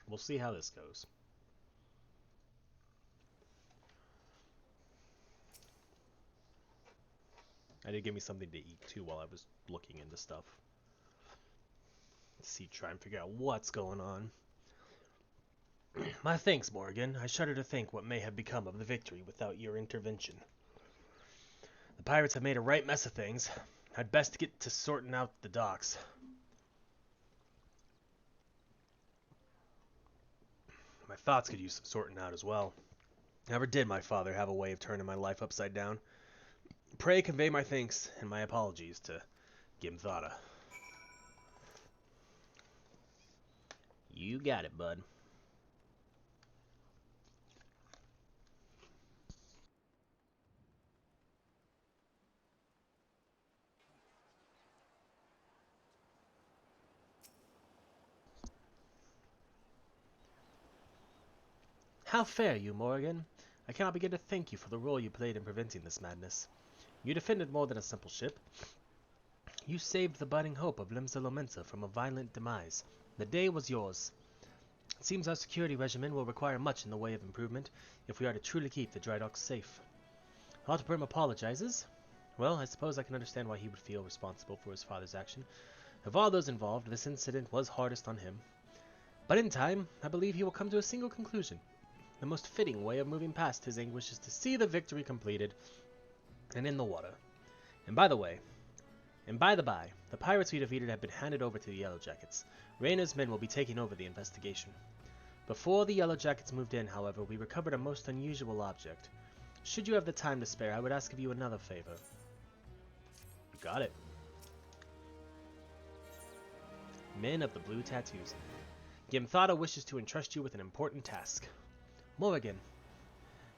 We'll see how this goes. I did give me something to eat too while I was looking into stuff. See, try and figure out what's going on. My thanks, Morrighan. I shudder to think what may have become of the victory without your intervention. The pirates have made a right mess of things. I'd best get to sorting out the docks. My thoughts could use some sorting out as well. Never did my father have a way of turning my life upside down. Pray convey my thanks and my apologies to Gimthada. You got it, bud. How fare you, Morrighan? I cannot begin to thank you for the role you played in preventing this madness. You defended more than a simple ship. You saved the budding hope of Limsa from a violent demise. The day was yours. It seems our security regimen will require much in the way of improvement if we are to truly keep the dry docks safe. Otterburn apologizes. Well, I suppose I can understand why he would feel responsible for his father's action. Of all those involved, this incident was hardest on him. But in time, I believe he will come to a single conclusion. The most fitting way of moving past his anguish is to see the victory completed and in the water. And by the by, the pirates we defeated have been handed over to the Yellow Jackets. Rayner's men will be taking over the investigation. Before the Yellow Jackets moved in, however, we recovered a most unusual object. Should you have the time to spare, I would ask of you another favor. You got it. Men of the Blue Tattoos. Gimthada wishes to entrust you with an important task. Morrighan,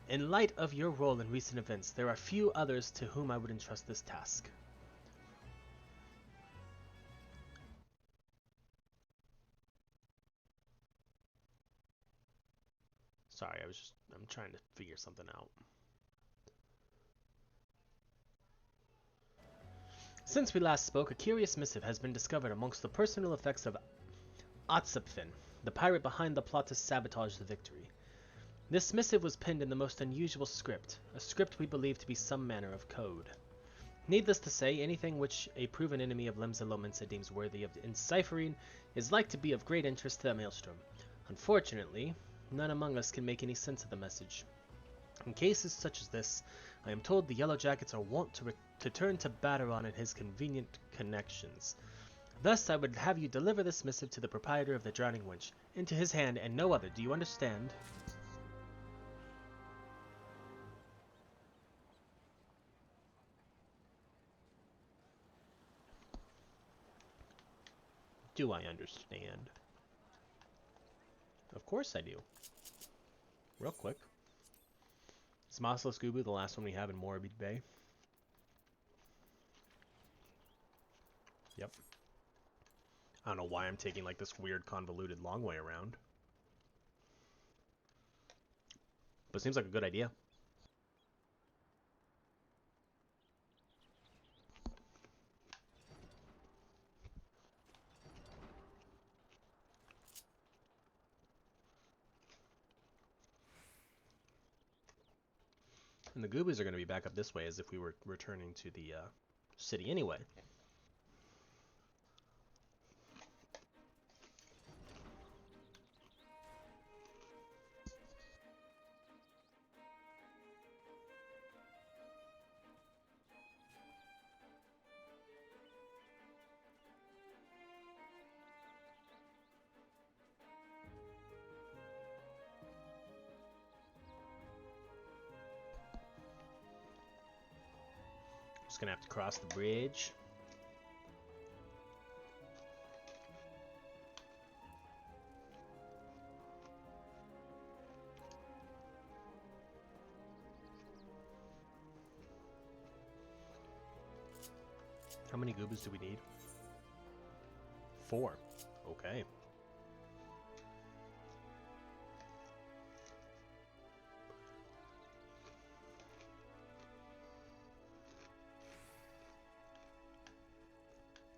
in light of your role in recent events, there are few others to whom I would entrust this task. Sorry, I'm trying to figure something out. Since we last spoke, a curious missive has been discovered amongst the personal effects of Otsapfin, the pirate behind the plot to sabotage the victory. This missive was penned in the most unusual script, a script we believe to be some manner of code. Needless to say, anything which a proven enemy of Limsa deems worthy of enciphering is like to be of great interest to the Maelstrom. Unfortunately, none among us can make any sense of the message. In cases such as this, I am told the Yellow Jackets are wont to turn to Bateron and his convenient connections. Thus, I would have you deliver this missive to the proprietor of the Drowning Winch, into his hand and no other. Do you understand? Do I understand? Of course I do. Real quick. Is Maslow Scooby the last one we have in Morrighan Bay? Yep. I don't know why I'm taking like this weird convoluted long way around. But it seems like a good idea. And the Gooblies are going to be back up this way as if we were returning to the city anyway. Just going to have to cross the bridge. How many Gooblies do we need? 4. Okay.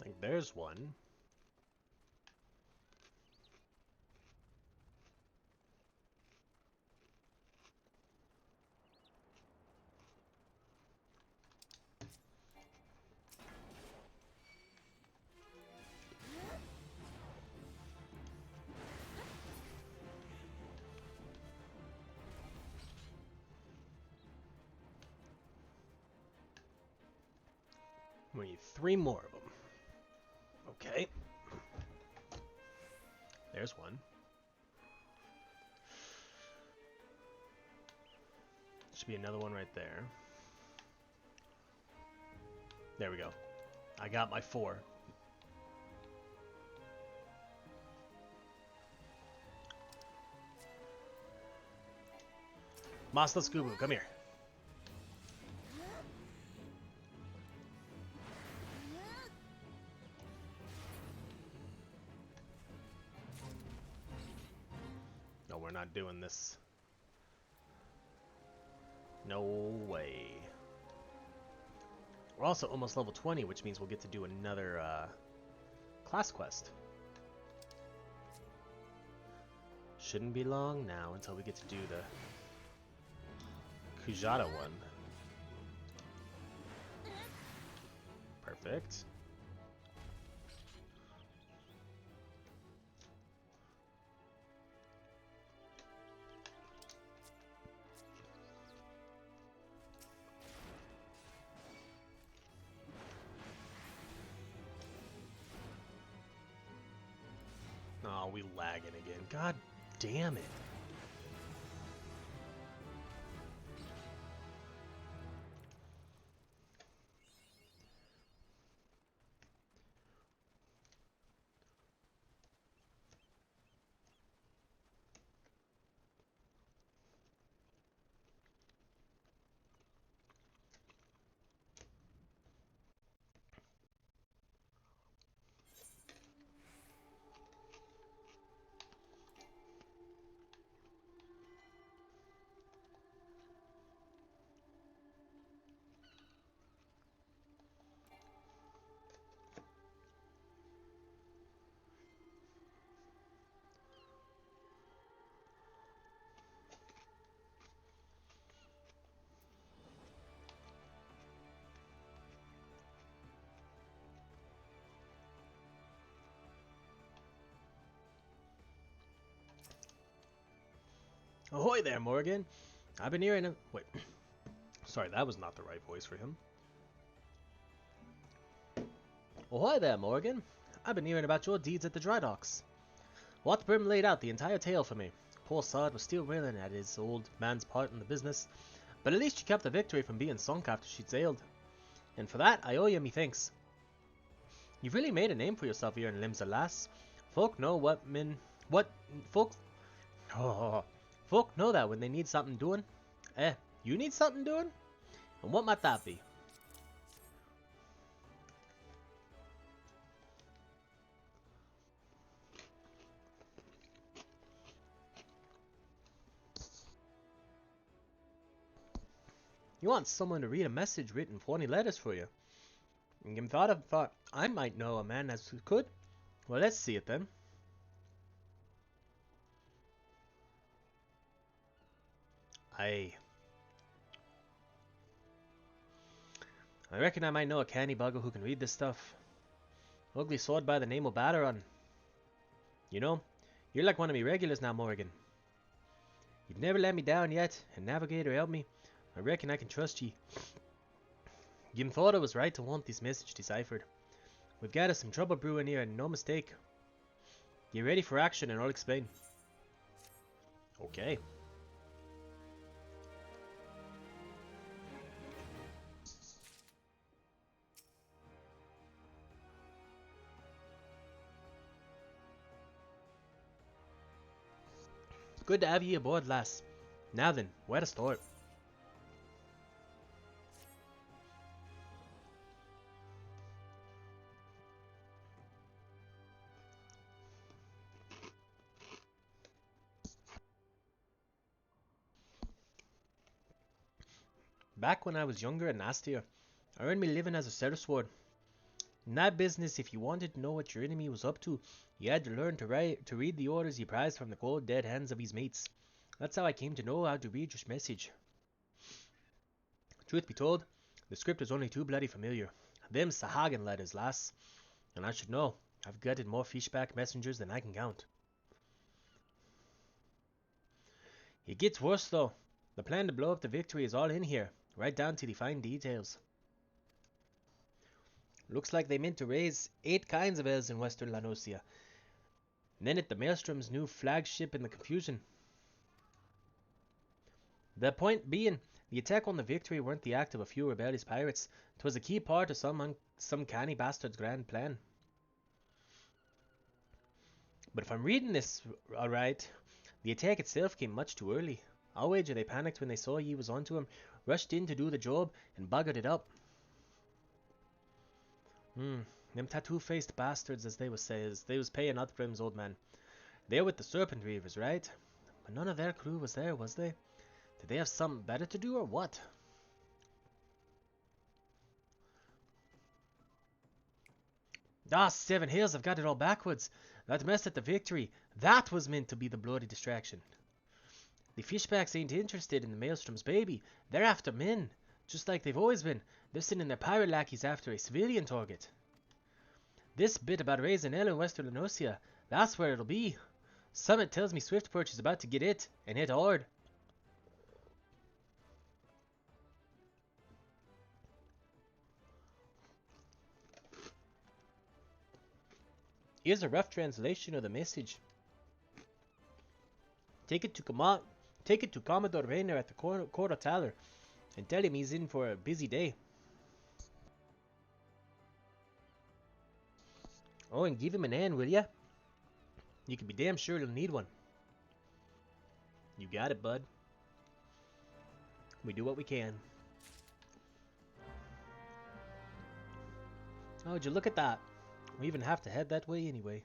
I think there's one. We need 3 more of them. Okay. There's one. Should be another one right there. There we go. I got my 4. Masla Scoobu, come here. No, we're not doing this. No way. We're also almost level 20, which means we'll get to do another class quest. Shouldn't be long now until we get to do the Kujata one. Perfect. Oh, we lagging again. God damn it. Ahoy there, Morrighan. I've been hearing him. Wait. Sorry, that was not the right voice for him. Ahoy there, Morrighan. I've been hearing about your deeds at the dry docks. Watbrim laid out the entire tale for me. Poor Sod was still railing at his old man's part in the business, but at least she kept the victory from being sunk after she'd sailed. And for that, I owe you me thanks. You've really made a name for yourself here in Limsa, lass. Folk know folk know that when they need something doing. You need something doing? And what might that be? You want someone to read a message written 40 letters for you. And you thought I might know a man as could? Well, let's see it then. I reckon I might know a canny bugger who can read this stuff. Ugly sword by the name of Badaron. You know, you're like one of me regulars now, Morrighan. You've never let me down yet, and Navigator helped me. I reckon I can trust ye. Jim thought I was right to want this message deciphered. We've got us some trouble brewing here, and no mistake. Get ready for action, and I'll explain. Okay. Good to have ye aboard, lass. Now then, where to start? Back when I was younger and nastier, I earned me living as a sellsword. In that business, if you wanted to know what your enemy was up to, you had to learn to read the orders you prized from the cold dead hands of his mates. That's how I came to know how to read your message. Truth be told, the script was only too bloody familiar. Them Sahagan letters, lass. And I should know, I've gutted more fishback messengers than I can count. It gets worse though. The plan to blow up the victory is all in here, right down to the fine details. Looks like they meant to raise 8 kinds of elves in western Lanosia. Then at the Maelstrom's new flagship in the confusion. The point being, the attack on the Victory weren't the act of a few rebellious pirates. 'Twas a key part of some canny bastard's grand plan. But if I'm reading this alright, the attack itself came much too early. I'll wager they panicked when they saw ye was onto 'em, rushed in to do the job, and buggered it up. Them tattoo-faced bastards, as they was paying out for him's old man. They're with the Serpent Reavers, right? But none of their crew was there, was they? Did they have something better to do, or what? Ah, 7 Hills, I've got it all backwards. That mess at the Victory, that was meant to be the bloody distraction. The fishbacks ain't interested in the Maelstrom's baby. They're after men, just like they've always been. They're sending their pirate lackeys after a civilian target. This bit about raising hell in western Lanosia, that's where it'll be. Summit tells me Swiftperch is about to get it, and hit hard. Here's a rough translation of the message. Take it to Commodore Rayner at the Court of Taller, and tell him he's in for a busy day. Oh, and give him an hand, will ya? You can be damn sure he'll need one. You got it, bud. We do what we can. Oh, would you look at that? We even have to head that way anyway.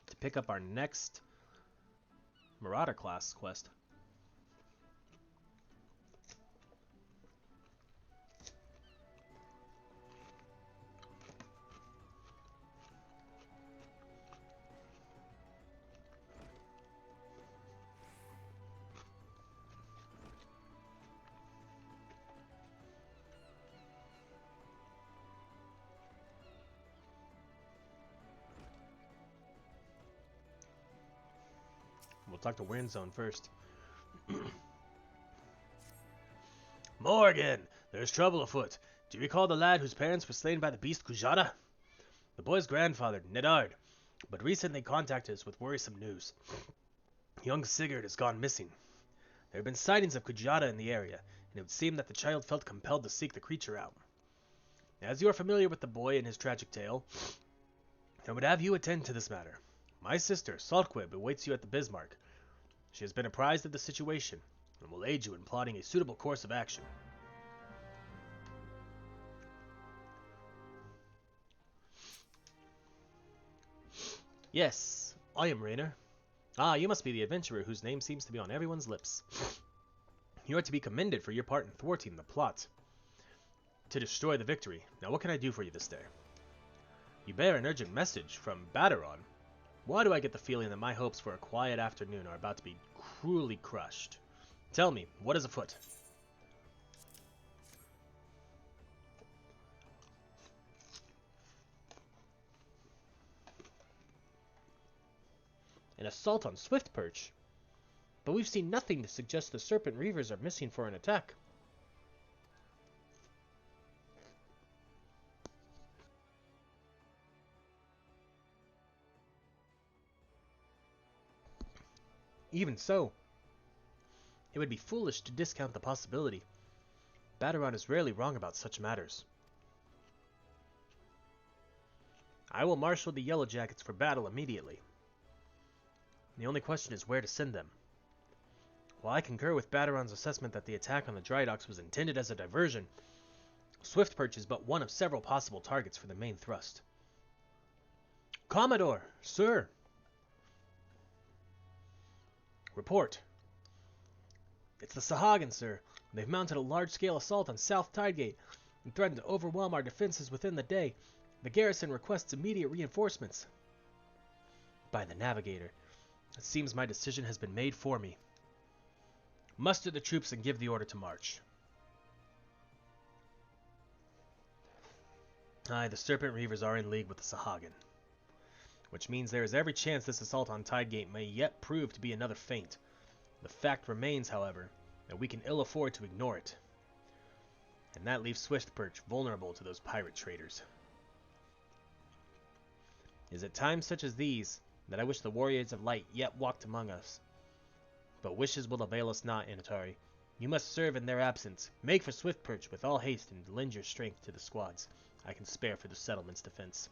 To pick up our next Marauder class quest. We'll talk to Windzone first. Morrighan! There's trouble afoot. Do you recall the lad whose parents were slain by the beast Kujata? The boy's grandfather, Nedard, but recently contacted us with worrisome news. Young Sigurd has gone missing. There have been sightings of Kujata in the area, and it would seem that the child felt compelled to seek the creature out. As you are familiar with the boy and his tragic tale, I would have you attend to this matter. My sister, Saltquib, awaits you at the Bismarck. She has been apprised of the situation, and will aid you in plotting a suitable course of action. Yes, I am Rayner. Ah, you must be the adventurer whose name seems to be on everyone's lips. You are to be commended for your part in thwarting the plot to destroy the Victory. Now what can I do for you this day? You bear an urgent message from Baderon. Why do I get the feeling that my hopes for a quiet afternoon are about to be cruelly crushed? Tell me, what is afoot? An assault on Swiftperch? But we've seen nothing to suggest the Serpent Reavers are missing for an attack. Even so, it would be foolish to discount the possibility. Baderon is rarely wrong about such matters. I will marshal the Yellow Jackets for battle immediately. The only question is where to send them. While I concur with Baderon's assessment that the attack on the dry docks was intended as a diversion, Swiftperch is but one of several possible targets for the main thrust. Commodore, sir! Report. It's the Sahagin, sir. They've mounted a large-scale assault on South Tidegate and threatened to overwhelm our defenses within the day. The garrison requests immediate reinforcements. By the Navigator, it seems my decision has been made for me. Muster the troops and give the order to march. Aye, the Serpent Reavers are in league with the Sahagin, which means there is every chance this assault on Tidegate may yet prove to be another feint. The fact remains, however, that we can ill afford to ignore it. And that leaves Swiftperch vulnerable to those pirate traders. It is at times such as these that I wish the warriors of light yet walked among us. But wishes will avail us not, Initari. You must serve in their absence. Make for Swiftperch with all haste and lend your strength to the squads I can spare for the settlement's defense.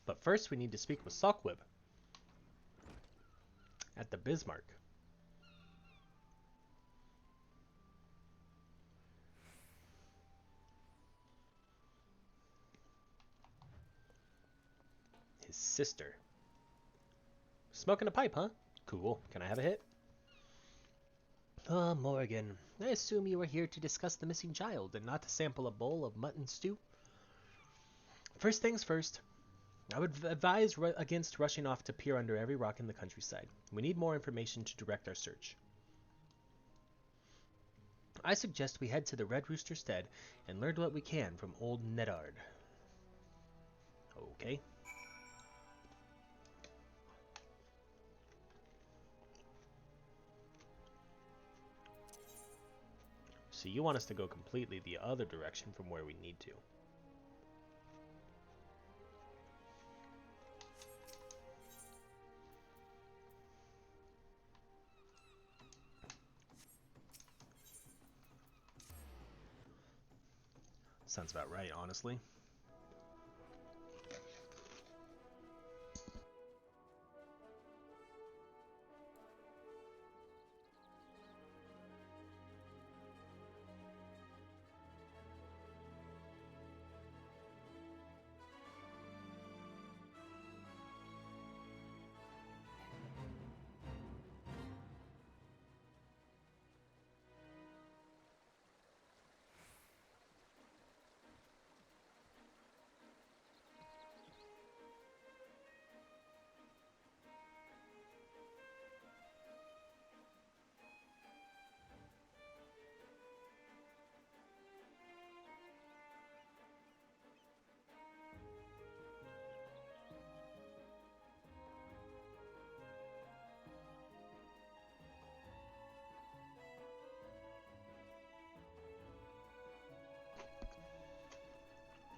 But first we need to speak with Salkwib at the Bismarck. His sister. Smoking a pipe, huh? Cool. Can I have a hit? Ah, Morrighan. I assume you are here to discuss the missing child and not to sample a bowl of mutton stew? First things first. I would advise against rushing off to peer under every rock in the countryside. We need more information to direct our search. I suggest we head to the Red Rooster Stead and learn what we can from old Nedard. Okay. So you want us to go completely the other direction from where we need to. Sounds about right, honestly.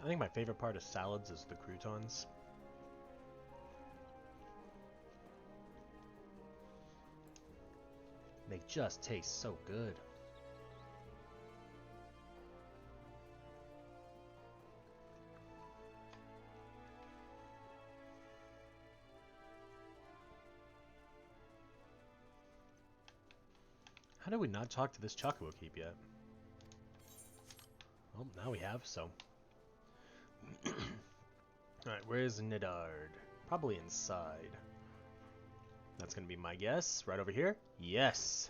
I think my favorite part of salads is the croutons. They just taste so good. How did we not talk to this Chocobo Keep yet? Well, now we have, so. Alright, where's Nedard? Probably inside. That's gonna be my guess. Right over here? Yes!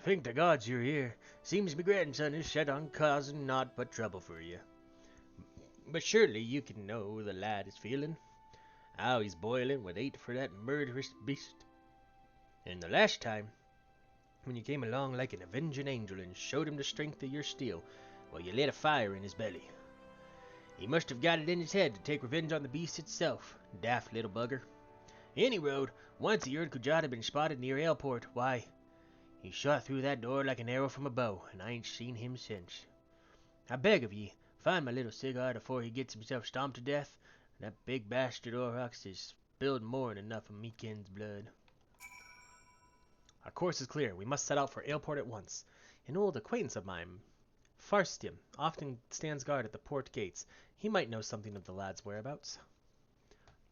Thank the gods you're here. Seems my grandson is set on causing naught but trouble for you. But surely you can know the lad is feeling. How he's boiling with hate for that murderous beast. And the last time, when you came along like an avenging angel and showed him the strength of your steel, well, you lit a fire in his belly. He must have got it in his head to take revenge on the beast itself, daft little bugger. Any road, once he heard Kujat had been spotted near Airport, why, he shot through that door like an arrow from a bow, and I ain't seen him since. I beg of ye, find my little cigar afore he gets himself stomped to death. That big bastard Orhux has spilled more'n enough of Meekind's blood. Our course is clear. We must set out for Ailport at once. An old acquaintance of mine, Farstim, often stands guard at the port gates. He might know something of the lad's whereabouts.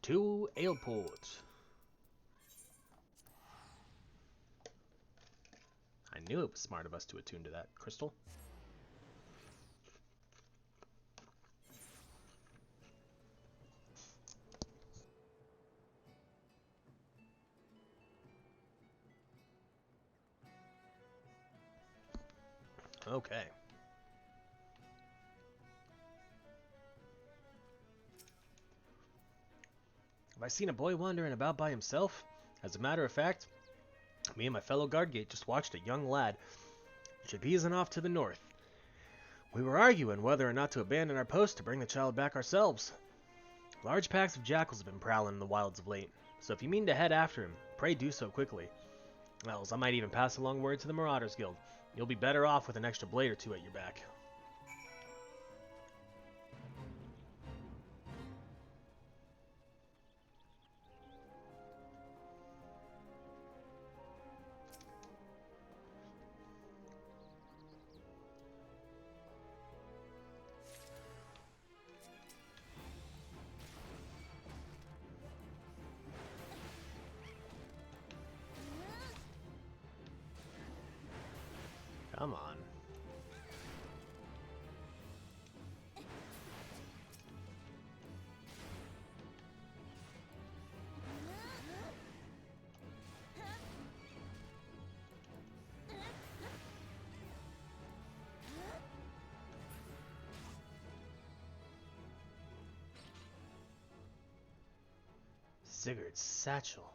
To Ailport. I knew it was smart of us to attune to that crystal. Okay. Have I seen a boy wandering about by himself? As a matter of fact, me and my fellow guardgate just watched a young lad jabizing off to the north. We were arguing whether or not to abandon our post to bring the child back ourselves. Large packs of jackals have been prowling in the wilds of late, so if you mean to head after him, pray do so quickly. Else, I might even pass along word to the Marauders Guild. You'll be better off with an extra blade or two at your back. Come on. Sigurd's satchel.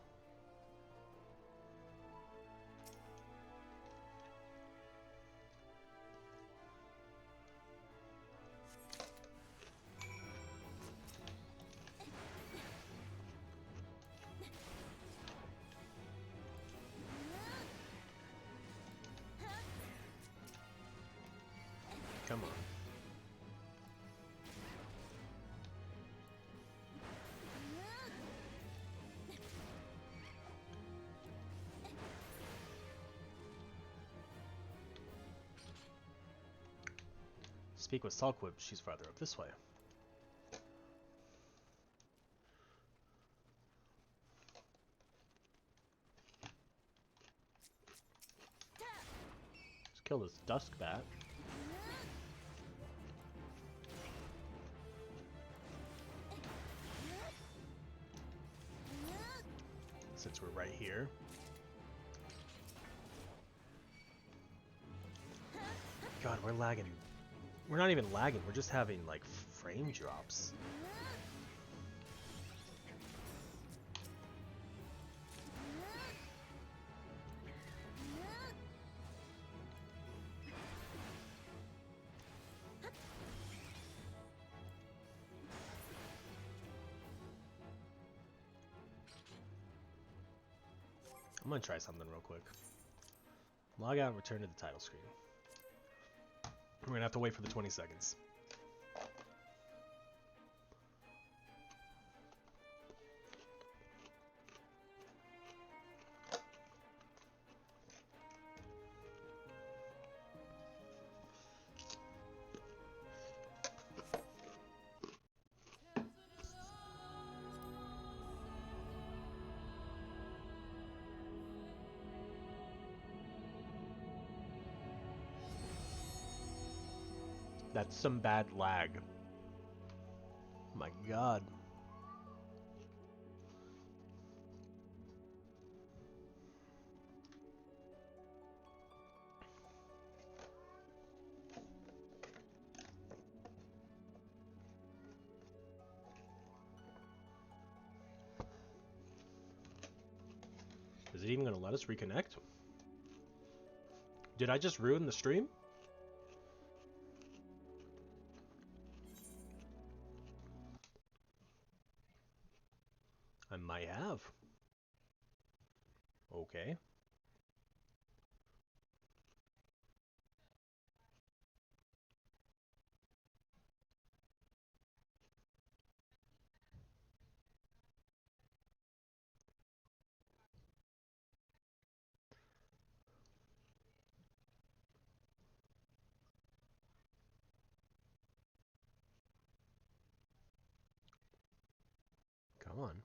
Come on. Speak with Saltquib. She's farther up this way. Let's kill this dusk bat. Since we're right here. God, we're lagging. We're not even lagging, we're just having, like, frame drops. I'm gonna try something real quick. Log out and return to the title screen. We're gonna have to wait for the 20 seconds. That's some bad lag. My God. Is it even going to let us reconnect? Did I just ruin the stream? I might have. Okay. Come on.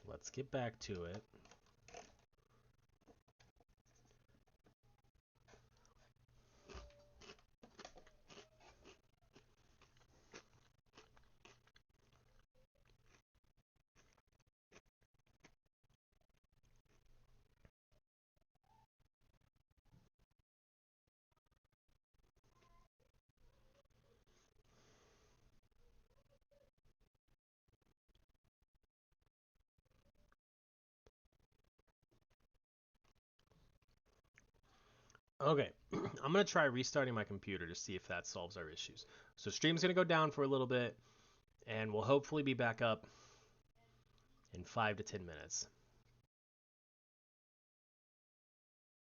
Let's get back to it. Okay, I'm gonna try restarting my computer to see if that solves our issues. So stream's gonna go down for a little bit, and we'll hopefully be back up in 5 to 10 minutes.